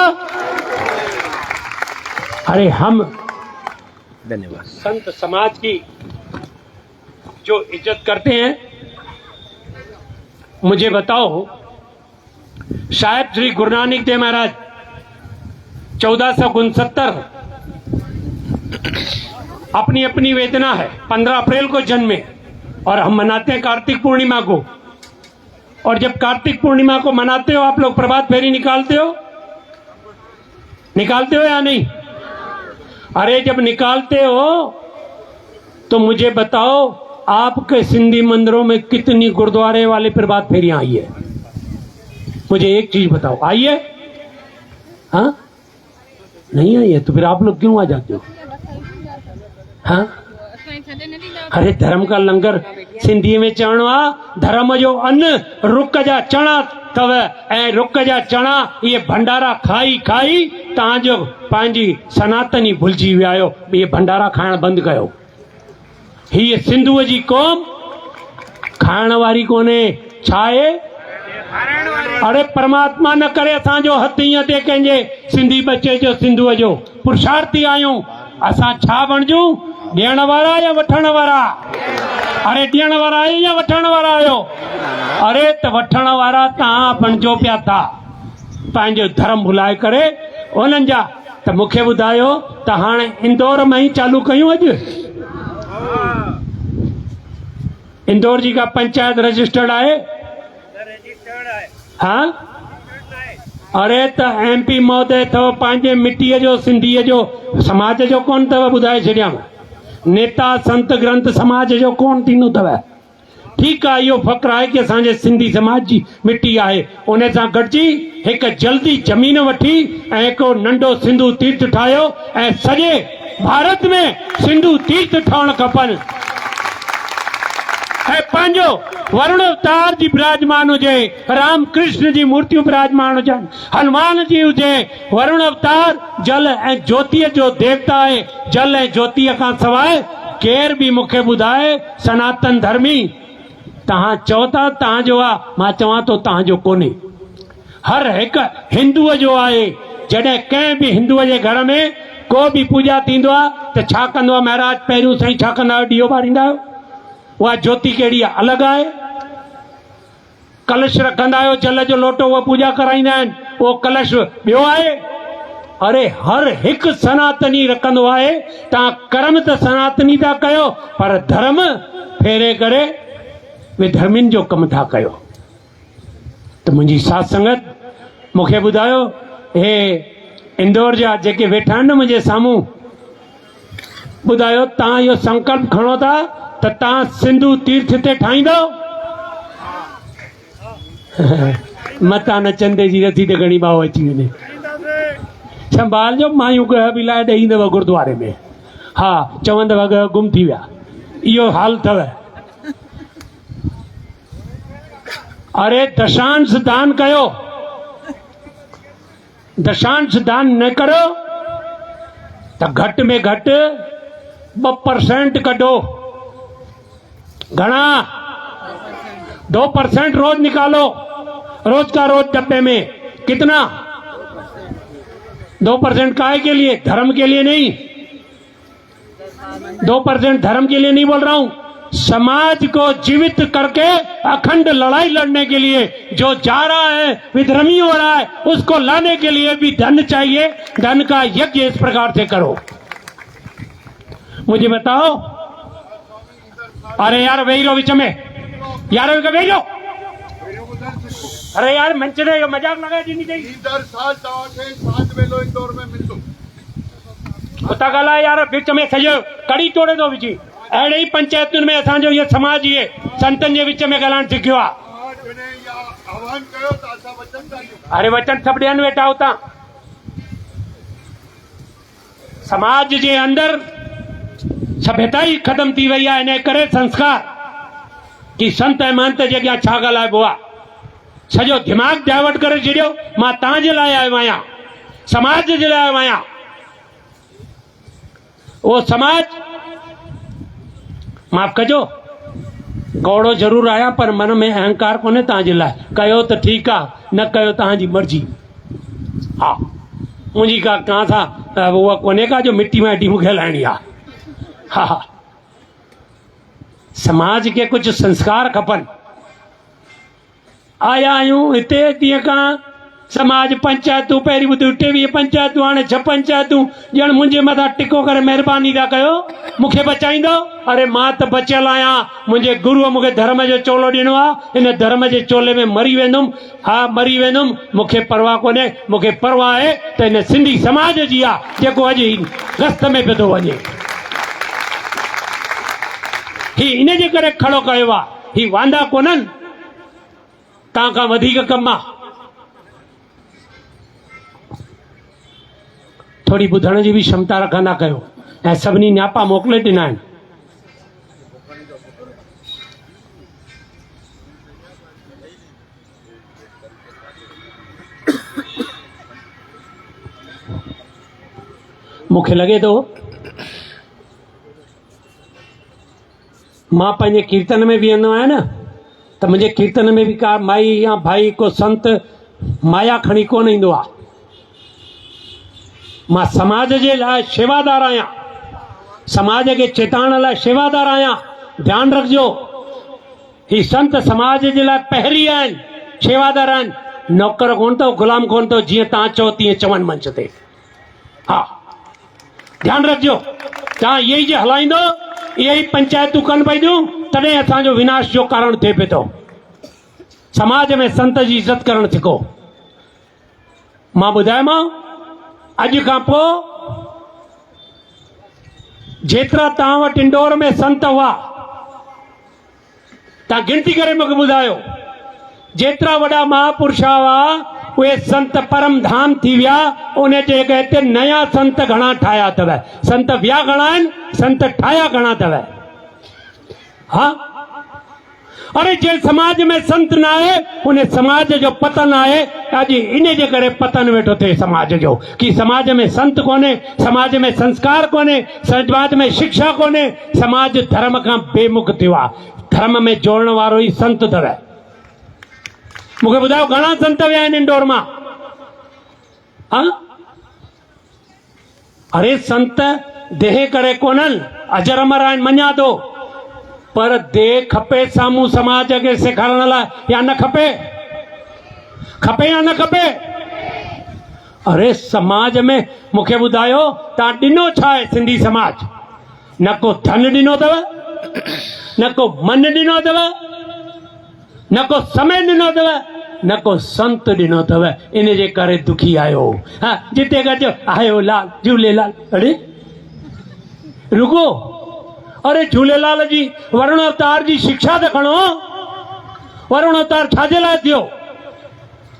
अरे हम धन्यवाद संत समाज की जो इज्जत करते हैं, मुझे बताओ, शायद श्री गुरु नानक देव महाराज 1469 अपनी अपनी वेदना है, 15 अप्रैल को जन्मे और हम मनाते हैं कार्तिक पूर्णिमा को। और जब कार्तिक पूर्णिमा को मनाते हो आप लोग प्रभात फेरी निकालते हो या नहीं? अरे जब निकालते हो तो मुझे बताओ आपके सिंधी मंदिरों में कितनी गुरुद्वारे वाले प्रभात फेरियां आई है? मुझे एक चीज बताओ, आई है? हाँ, नहीं आई है तो फिर आप लोग क्यों आ जाते हो? हाँ, अरे धर्म का लंगर सिंधी में चवणो आ, धर्म जो अन्न रुक जा चणा तव ऐं रुक जा चणा, ये भंडारा खाई खाई तव्हांजो पंहिंजी सनातनी भुलिजी विया आहियो, ये भंडारा खाइण बंदि कयो। हीअ सिंधुअ जी क़ौम खाइण वारी कोन्हे, छा आहे? अरे परमात्मा न करे असांजो हथ ईअं ते कंहिंजे सिंधी बचे जो सिंधुअ जो पुरुषार्थी आहियूं, असां छा बणिजूं? ॾियण वारा या वठण वारा? अरे ॾियण वारा आहियो या वठण वारा आहियो? अरे त वठण वारा तव्हां बणिजो पिया था पंहिंजो धर्म भुलाए करे उन्हनि जा। त मूंखे ॿुधायो त हाणे इंदौर में ई चालू कयूं अॼु? इंदौर जी का पंचायत रजिस्टर्ड आहे? हाँ, अरे त MP महोदय अथव पंहिंजे मिटीअ जो सिंधीअ जो समाज जो कोन अथव? ॿुधाए छॾियां, नेता संत ग्रंथ समाज जो कोन थींदो अथव। ठीकु आहे, इहो फ़ख्रु आहे की असांजे सिंधी समाज जी मिटी आहे। उन सां गॾिजी हिकु जल्दी ज़मीन वठी ऐं हिकु नंढो सिंधु तीर्थ ठाहियो ऐं सॼे भारत में सिंधु तीर्थ ठहणु खपनि ऐं पंहिंजो वरुण अवतार जी विराजमान हुजे, राम कृष्ण जी मूर्तियूं विराजमान हुजनि, हनुमान जी हुजे। वरुण अवतार जल ऐं ज्योतिअ जो देवता आहे। जल ऐं ज्योतिअ खां सवाइ केर बि मूंखे ॿुधाए सनातन धर्मी तव्हां चओ था तव्हांजो आहे, मां चवां थो तव्हांजो कोन्हे। हर हिकु हिंदुअ जो आहे। जॾहिं कंहिं बि हिंदुअ जे घर में को बि पूॼा थींदो आहे त छा कंदो आहे महाराज? पहिरियों साईं छा कंदा आहियो? ॾीओ ॿारींदा आहियो? उहा ज्योति कहिड़ी आहे? अलॻि आहे। कलश रखंदा आहियो, जल जो लोटो, उहा पूॼा कराईंदा आहिनि, उहो कलश ॿियो आहे। अरे हर हिकु सनातनी रखंदो आहे। तव्हां कर्म त सनातनी था कयो पर धर्म फेरे करे विधर्मिन जो कमु था कयो। त मुंहिंजी साथ संगत मूंखे ॿुधायो, हे इंदौर जा जेके वेठा आहिनि न मुंहिंजे साम्हूं, ॿुधायो तव्हां इहो संकल्प खणो था त तव्हां सिंधु तीर्थ ते ठाहींदो? मता नचंदे जी रथी ते घणी भाव अची वञे। संभाल जो मायूं ॻह बि लाइ ॾेईंदव गुरुद्वारे में। हा, चवंदव ॻह गुम थी विया। इहो हाल अथव। अरे दशांश दान कयो। दशांश दान न करो त घटि में घटि 2% कढो। घणा? 2% रोज निकालो, रोज का रोज डब्बे में। कितना? 2% काय के लिए? धर्म के लिए नहीं। 2% धर्म के लिए नहीं बोल रहा हूं, समाज को जीवित करके अखंड लड़ाई लड़ने के लिए जो जा रहा है, विधर्मी हो रहा है, उसको लाने के लिए भी धन चाहिए। धन का यज्ञ इस प्रकार से करो। मुझे बताओ। अरे यार वेही रहो विच में, यार वेही रहो। अरे यार मंच ने मजाक लगाए ॾिनी अथई। ईंदड़ साल तव्हांखे साथ मेलो इंदौर में मिलंदो। उता ॻाल्हाए यार, विच में सॼो कड़ी तोड़े थो विझी। अहिड़े ई पंचायतुनि में असांजो इहो समाज इहे संतनि जे विच में ॻाल्हाइण सिखियो आहे। आह्वान कयो त असां वचन था ॾियूं। अरे वचन सभु ॾियनि वेठा हुतां। समाज जे अंदर सभ्यता ई ख़तम थी वई आहे। इन करे संस्कार की संत ऐं महंत जे अॻियां छा ॻाल्हाइबो आहे, सॼो दिमाग़ डाइवर्ट करे छॾियो। मां तव्हांजे लाइ आयो आहियां, समाज जे लाइ आयो आहियां। उहो समाज, माफ़ कजो, कौड़ो ज़रूरु आहियां पर मन में अहंकार कोन्हे तव्हांजे लाइ। कयो त ठीकु आहे, न कयो तव्हांजी मर्ज़ी। हा, मुंहिंजी का तव्हां सां उहा कोन्हे का जो मिटी माइटी मूंखे हलाइणी आहे। हा, समाज के कुछ संस्कार खपनि। आया आहियूं हिते तीअं खां समाज पंचायतूं पहिरीं ॿुधियूं 23 पंचायतूं हाणे 6 पंचायतूं ॼण मुंहिंजे मथां टिको करे महिरबानी था कयो मूंखे बचाईंदो। अरे मां त बचियल आहियां, मुंहिंजे गुरूअ मूंखे धर्म जो चोलो ॾिनो आहे, इन धर्म जे चोले में मरी वेंदुमि। हा मरी वेंदुमि, मूंखे परवाह कोन्हे। मूंखे परवाह आहे त इन सिंधी समाज जी आहे जेको अॼु गस्त में पियो थो वञे। ही इन जे करे खड़ो कयो आहे, ही वांदा कोन्हनि, तव्हां खां वधीक कमु आहे। थोड़ी ॿुधण जी भी क्षमता रखंदा कयो ऐं सभिनी न्यापा मोकिले ॾिना आहिनि। मूंखे लॻे थो मां पंहिंजे कीर्तन में वेंदो आहियां न त मुंहिंजे कीर्तन में भी का माई या भाई को संत माया खणी कोन ईंदो आहे। मां समाज जे लाइ शेवादार आहियां, समाज खे चेताइण लाइ शेवादार आहियां। ध्यानु रखिजो, ही संत समाज जे लाइ पहिरीं आहिनि, शेवादार आहिनि, नौकर कोन अथव, गुलाम कोन अथव, जीअं तव्हां चओ तीअं चवनि मंच ते। हा ध्यानु रखिजो, तव्हां इहे ई जे हलाईंदो, इहे ई पंचायतूं कनि पयूं, तॾहिं असांजो विनाश जो कारण थिए पियो थो। समाज में संत जी इज़त करणु सिखो। मां ॿुधायोमांव अॼु खां पोइ जेतिरा तव्हां वटि इंदौर में संत हुआ, तव्हां गिनती करे मूंखे ॿुधायो, जेतिरा वॾा महापुरुष हुआ उहे संत परम धाम थी विया। उन जे जॻह ते नया संत घणा ठाहिया अथव। संत विया घणा आहिनि, संत ठाहिया घणा अथव। हा अरे जे समाज में संत न आहे उन समाज जो पतन आहे। अॼु इन जे करे पतन वेठो थिए समाज जो, कि समाज में संत कोन्हे, समाज में संस्कार कोन्हे, समाज में शिक्षा कोन्हे, समाज धर्म खां बेमुख थियो आहे। धर्म में जोड़न वारो ई संत अथव। मूंखे ॿुधायो घणा संत विया आहिनि इंदौर मां? अरे संत देह करे कोन्हनि, अजर अमर आहिनि मञा थो, पर देह खपे साम्हूं समाज खे सेखारण लाइ या न खपे? खपे या न खपे? अरे समाज में मूंखे ॿुधायो तव्हां ॾिनो छा आहे सिंधी समाज? न को धन ॾिनो अथव, न को मन ॾिनो अथव, न को समय ॾिनो अथव, न को संत ॾिनो अथव। इन जे करे दुखी आयो। हा जिते गॾु आयो लाल झूलेलाल, अरे रुको, अरे झूलेलाल जी वरुण अवतार जी शिक्षा त खणो। वरुण अवतार छाजे लाइ थियो?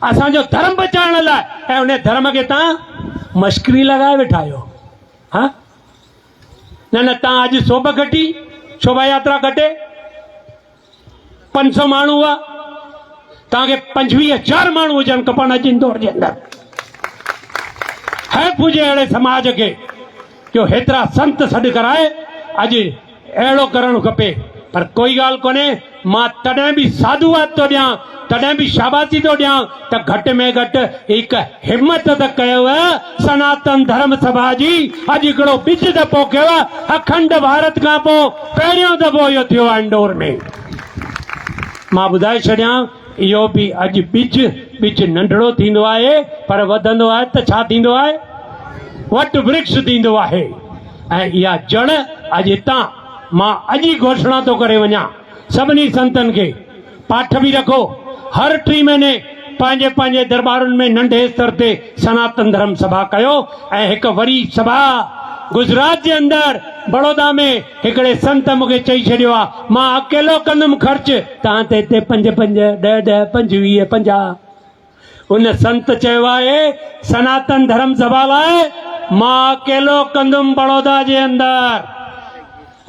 असांजो धर्म बचाइण लाइ, ऐं उन धर्म खे तव्हां मश्करी लॻाए वेठा आहियो। हा न तव्हां अॼु सोभ कटी, शोभा यात्रा कटे 500 माण्हू हुआ, तव्हांखे 25,000 माण्हू हुजनि खपनि अॼु इंदौर जे अंदरि। हैफ़ हुजे अहिड़े समाज खे जो हेतिरा संत सॾु कराए। अॼु अहिड़ो करणु खपे, पर कोई ॻाल्हि कोन्हे। मां तॾहिं बि साधुवाद थो ॾियां, तॾहिं बि शाबाशी थो ॾियां त घटि में घटि हिकु हिम्मत त कयव सनातन धर्म सभा जी। अॼु हिकिड़ो ॿिज त पोखियव, अखंड भारत खां पोइ पहिरियों दफ़ो इहो थियो आहे इंदौर में। मां ॿुधाए छॾियां, इहो बि अॼु ॿिज नंढड़ो थींदो आहे, पर वधंदो आहे त छा थींदो आहे? वट वृक्ष थींदो आहे। ऐं इहा जड़ अॼु हितां मां अॼु ई घोषणा थो करे वञा सभिनी संतनि खे, पाठ बि रखो। हर 3 महीने पंहिंजे पंहिंजे दरबारुनि में नंढे स्तर ते सनातन धर्म सभा कयो। ऐं हिकु वरी सभा गुजरात जे अंदरि बड़ौदा में हिकिड़े संत मूंखे चई छॾियो आहे, मां अकेलो कंदुमि ख़र्च, तव्हां त हिते 5-5, 10-10, 25, 50। उन संत चयो आहे सनातन धर्म सभा लाइ मां अकेलो कंदुमि बड़ौदा जे अंदरि,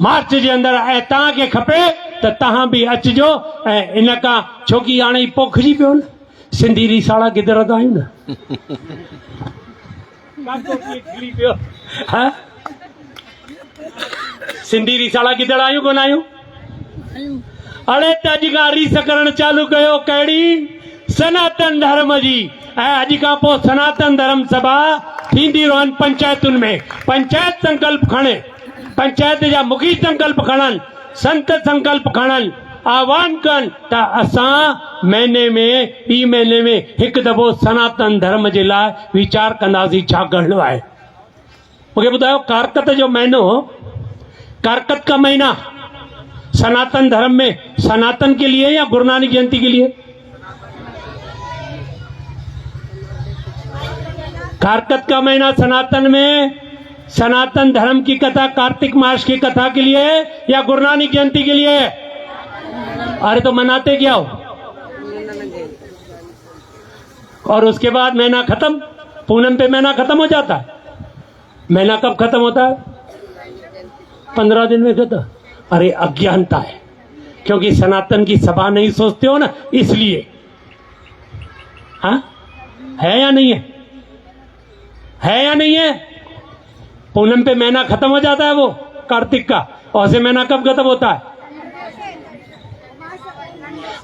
मार्च जे अंदरि। ऐं तव्हांखे खपे त तव्हां बि अचिजो। ऐं इन खां छोकी हाणे ई पोखिजी पियो न, सिंधी रिसाड़ा गिदर त आहियूं न। हा सिंधी रिसाड़ा गिदड़ आहियूं कोन आहियूं? अड़े त अॼु खां रीस करणु चालू कयो कहिड़ी? सनातन धर्म जी। ऐं अॼु खां पोइ सनातन धर्म सभा थींदी रहनि पंचायतुनि में। पंचायत संकल्प खणे, पंचायत जा मुखी संकल्प खणनि, संत संकल्प खणनि। आह्वान कनि त असां महीने में ॿी महीने में हिकु दफ़ो सनातन धर्म जे लाइ वीचार कंदासीं छा करिणो आहे। मूंखे ॿुधायो, कारकत जो महीनो, कारकत का महीना सनातन धर्म में सनातन के लिए या गुरु नानक जयंती के लिए? कारकत का महीना सनातन में सनातन धर्म की कथा कार्तिक मास की कथा के लिए या गुरु नानक जयंती के लिए? अरे तो मनाते क्या हो? और उसके बाद महीना खत्म, पूनम पे महीना खत्म हो जाता है। महीना कब खत्म होता है? 15 दिन में खत्म। अरे अज्ञानता है, क्योंकि सनातन की सभा नहीं सोचते हो ना, इसलिए। हाँ, है या नहीं है? है या नहीं है? पूनम पे महीना खत्म हो जाता है वो कार्तिक का, और से महीना कब खत्म होता है?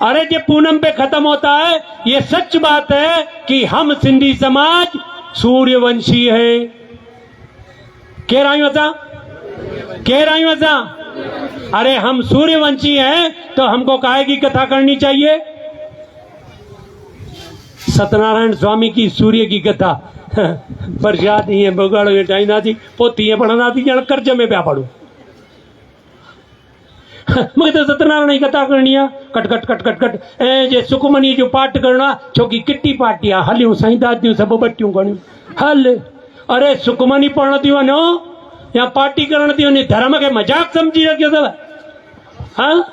अरे जो पूनम पे खत्म होता है, ये सच बात है कि हम सिंधी समाज सूर्यवंशी है। कह रहा हूं असा, कह रहा हूं असा। अरे हम सूर्यवंशी हैं तो हमको काहे की कथा करनी चाहिए? सत्यनारायण स्वामी की सूर्य की कथा प्रसाद ईअं भुॻड़ वेठाईंदासीं, पोइ तीअं पढ़ंदासीं ॼण कर्ज में पिया पढ़ूं। मूंखे त सत्यनारायण जी कथा करणी आहे, cut cut cut cut cut. ऐं जे सुखमनी जो पाठ करणो आहे, छोकी किटी पार्टी आहे, हलियूं साईं दादियूं सभु बटियूं खणियूं हल। अरे सुखमनी पढ़ण थी वञो या पार्टी करण थी वञे, धर्म खे मजाक सम्झी रखियो अथव। हाँ,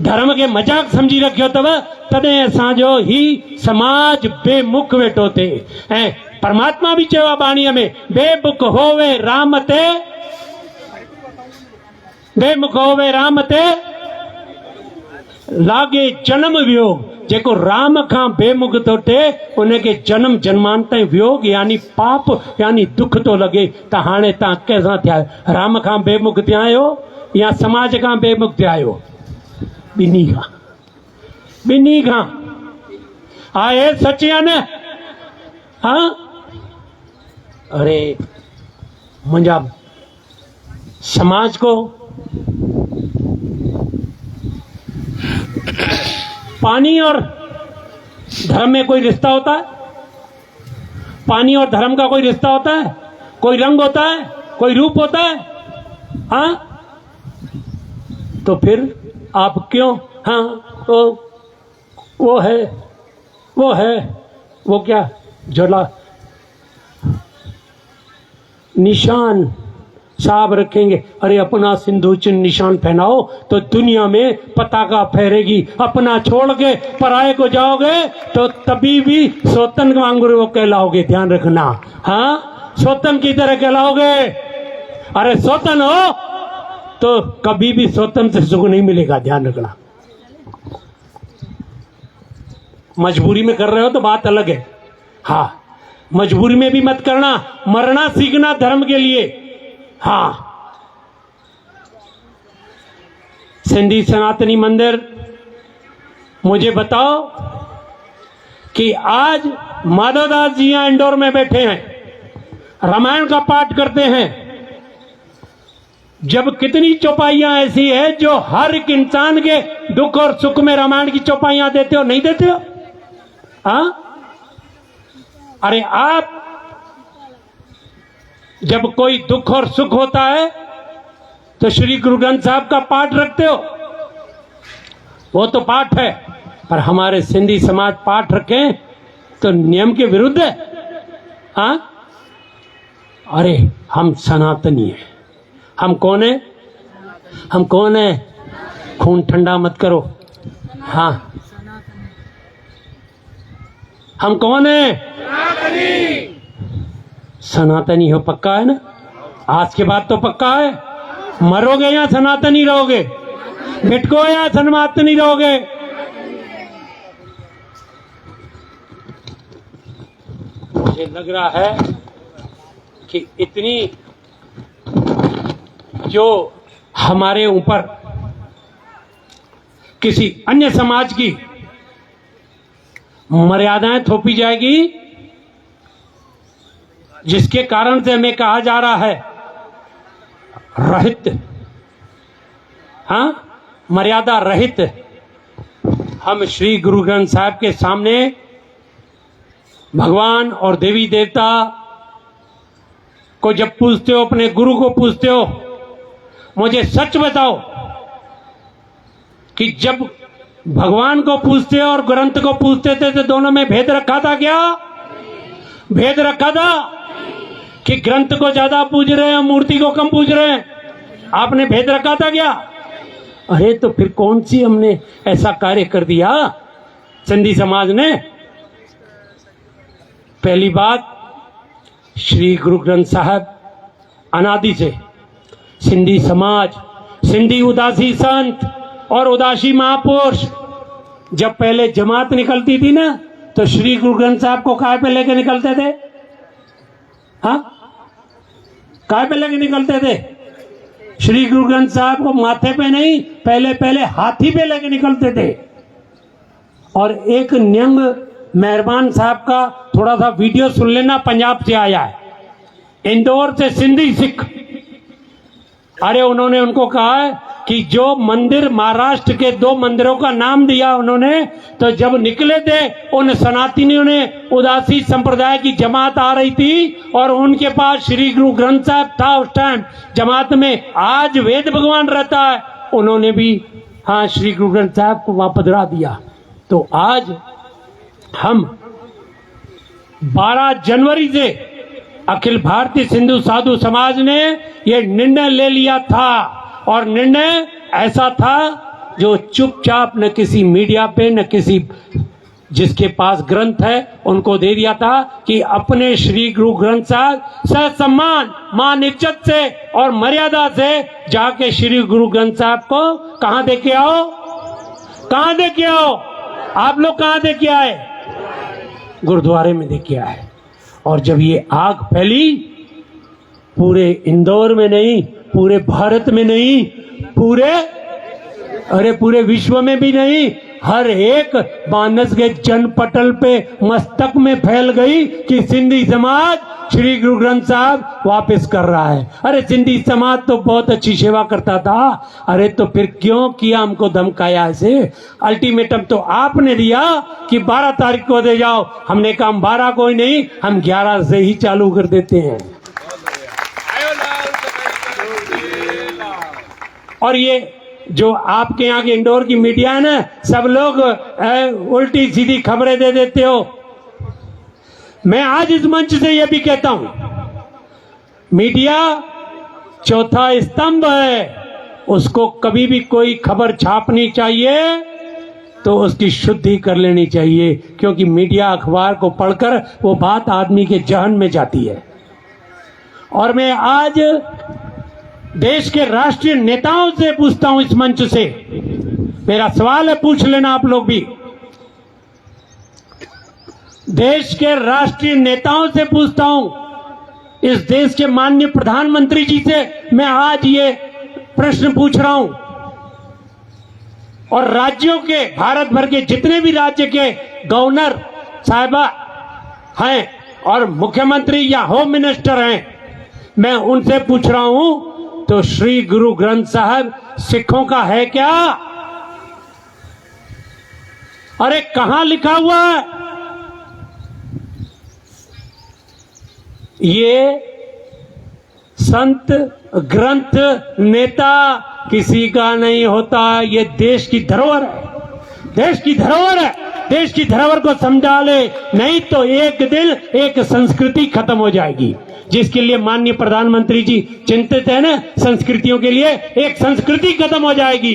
धर्म के मजाक समझी रखियो अथव, तॾहिं असांजो ही समाज बेमुख वेठो थिए। ऐं परमात्मा भी चयो आहे बाणीअ में, बेमुख होवे राम ते, बेमुख होवे राम ते लागे जन्म वियोग। जेको राम खां बेमुख थो थिए, उनखे जन्म जन्मांत ताईं वियोग यानी पाप यानी दुख थो लॻे। त हाणे तव्हां कंहिंसां थिया आहियो? राम खां बेमुख थिया आहियो या समाज खां बेमुख थिया आहियो? ॿिन्ही खां, ॿिन्ही खां। आहे सच या न? हाँ, अरे मुंहिंजा समाज को पानी और धर्म में कोई रिश्ता होता है? पानी और धर्म का कोई रिश्ता होता है? कोई रंग होता है? कोई रूप होता है? हाँ, तो फिर आप क्यों? हाँ, वो है, वो क्या झोला निशान साहब रखेंगे। अरे अपना सिंधु चिन्ह निशान पहनाओ तो दुनिया में पताका फहरेगी। अपना छोड़ के पराये को जाओगे तो तभी भी सोतन वांगुर वो कहलाओगे, ध्यान रखना। हाँ, सोतन की तरह कहलाओगे। अरे सोतन हो तो कभी भी सोतन से सुख नहीं मिलेगा, ध्यान रखना। मजबूरी में कर रहे हो तो बात अलग है। हाँ, मजबूरी में भी मत करना, मरना सीखना धर्म के लिए। हाँ, सिंधी सनातनी मंदिर, मुझे बताओ कि आज माधवदास जी यहां इंदौर में बैठे हैं, रामायण का पाठ करते हैं। जब कितनी चौपाइयां ऐसी है जो हर एक इंसान के दुख और सुख में रामायण की चौपाइयां देते हो, नहीं देते हो? हाँ, अरे आप जब कोई दुख और सुख होता है तो श्री गुरु ग्रंथ साहब का पाठ रखते हो, वो तो पाठ है। पर हमारे सिंधी समाज पाठ रखें तो नियम के विरुद्ध है। हाँ, अरे हम सनातनी हैं। हम कौन है? हम कौन है? खून ठंडा मत करो। हाँ, हम कौन है? सनातनी हो, पक्का है ना? आज के बाद तो पक्का है। मरोगे या सनातनी रहोगे? मिटको या सनातनी रहोगे? मुझे लग रहा है कि इतनी जो हमारे ऊपर किसी अन्य समाज की मर्यादाएं थोपी जाएगी, जिसके कारण से हमें कहा जा रहा है रहित। हाँ, मर्यादा रहित हम श्री गुरु ग्रंथ साहब के सामने भगवान और देवी देवता को जब पूछते हो, अपने गुरु को पूछते हो, मुझे सच बताओ कि जब भगवान को पूछते और ग्रंथ को पूछते थे तो दोनों में भेद रखा था क्या? भेद रखा था कि ग्रंथ को ज्यादा पूज रहे हैं, मूर्ति को कम पूज रहे हैं? आपने भेद रखा था क्या? अरे तो फिर कौन सी हमने ऐसा कार्य कर दिया सिंधी समाज ने? पहली बात, श्री गुरु ग्रंथ साहब अनादि से सिंधी समाज, सिंधी उदासी संत और उदासी महापुरुष जब पहले जमात निकलती थी ना, तो श्री गुरु ग्रंथ साहब को काय पे लेके निकलते थे? हाँ, काय पे लेके निकलते थे? श्री गुरु ग्रंथ साहब को माथे पे नहीं, पहले हाथी पे लेके निकलते थे। और एक न्यंग मेहरबान साहब का थोड़ा सा वीडियो सुन लेना, पंजाब से आया है, इंदौर से सिंधी सिख। अरे उन्होंने उनको कहा है कि जो मंदिर, महाराष्ट्र के 2 मंदिरों का नाम दिया उन्होंने, तो जब निकले थे उन सनातनियों ने, उदासी संप्रदाय की जमात आ रही थी और उनके पास श्री गुरु ग्रंथ साहब था उस टाइम जमात में। आज वेद भगवान रहता है, उन्होंने भी हाँ श्री गुरु ग्रंथ साहब को वहां पधरा दिया। तो आज हम 12 जनवरी से अखिल भारतीय सिंधु साधु समाज ने ये निर्णय ले लिया था, और निर्णय ऐसा था जो चुपचाप न किसी मीडिया पे न किसी जिसके पास ग्रंथ है उनको दे दिया था कि अपने श्री गुरु ग्रंथ साहब ससम्मान, मान इज्जत से और मर्यादा से जाके श्री गुरु ग्रंथ साहब को कहां दे के आओ? कहां दे के आओ? आप लोग कहां दे के आए? गुरुद्वारे में दे के आए। और जब ये आग फैली, पूरे इंदौर में नहीं, पूरे भारत में नहीं, पूरे विश्व में भी नहीं, हर एक मानस के जनपटल पे मस्तक में फैल गई कि सिंधी समाज श्री गुरु ग्रंथ साहब वापस कर रहा है। अरे सिंधी समाज तो बहुत अच्छी सेवा करता था। अरे तो फिर क्यों किया हमको धमकाया ऐसे? अल्टीमेटम तो आपने दिया कि 12 तारीख को दे जाओ। हमने कहा हम 12 को ही नहीं, हम 11 से ही चालू कर देते हैं। और ये जो आपके यहाँ की इंदौर की मीडिया है ना, सब लोग उल्टी सीधी खबरें दे देते हो। मैं आज इस मंच से ये भी कहता हूं, मीडिया चौथा स्तंभ है, उसको कभी भी कोई खबर छापनी चाहिए तो उसकी शुद्धि कर लेनी चाहिए, क्योंकि मीडिया अखबार को पढ़कर वो बात आदमी के जहन में जाती है। और मैं आज देश के राष्ट्रीय नेताओं से पूछता हूं, इस मंच से मेरा सवाल है, पूछ लेना आप लोग भी। देश के राष्ट्रीय नेताओं से पूछता हूं, इस देश के माननीय प्रधानमंत्री जी से मैं आज ये प्रश्न पूछ रहा हूं, और राज्यों के, भारत भर के जितने भी राज्य के गवर्नर साहिबा हैं और मुख्यमंत्री या होम मिनिस्टर हैं, मैं उनसे पूछ रहा हूं, तो श्री गुरु ग्रंथ साहब सिखों का है क्या? अरे कहां लिखा हुआ है? ये संत, ग्रंथ, नेता किसी का नहीं होता। ये देश की धरोहर है, देश की धरोहर है। देश की धरोहर को समझा ले, नहीं तो एक दिन एक संस्कृति खत्म हो जाएगी, जिसके लिए माननीय प्रधानमंत्री जी चिंतित है ना, संस्कृतियों के लिए। एक संस्कृति खत्म हो जाएगी।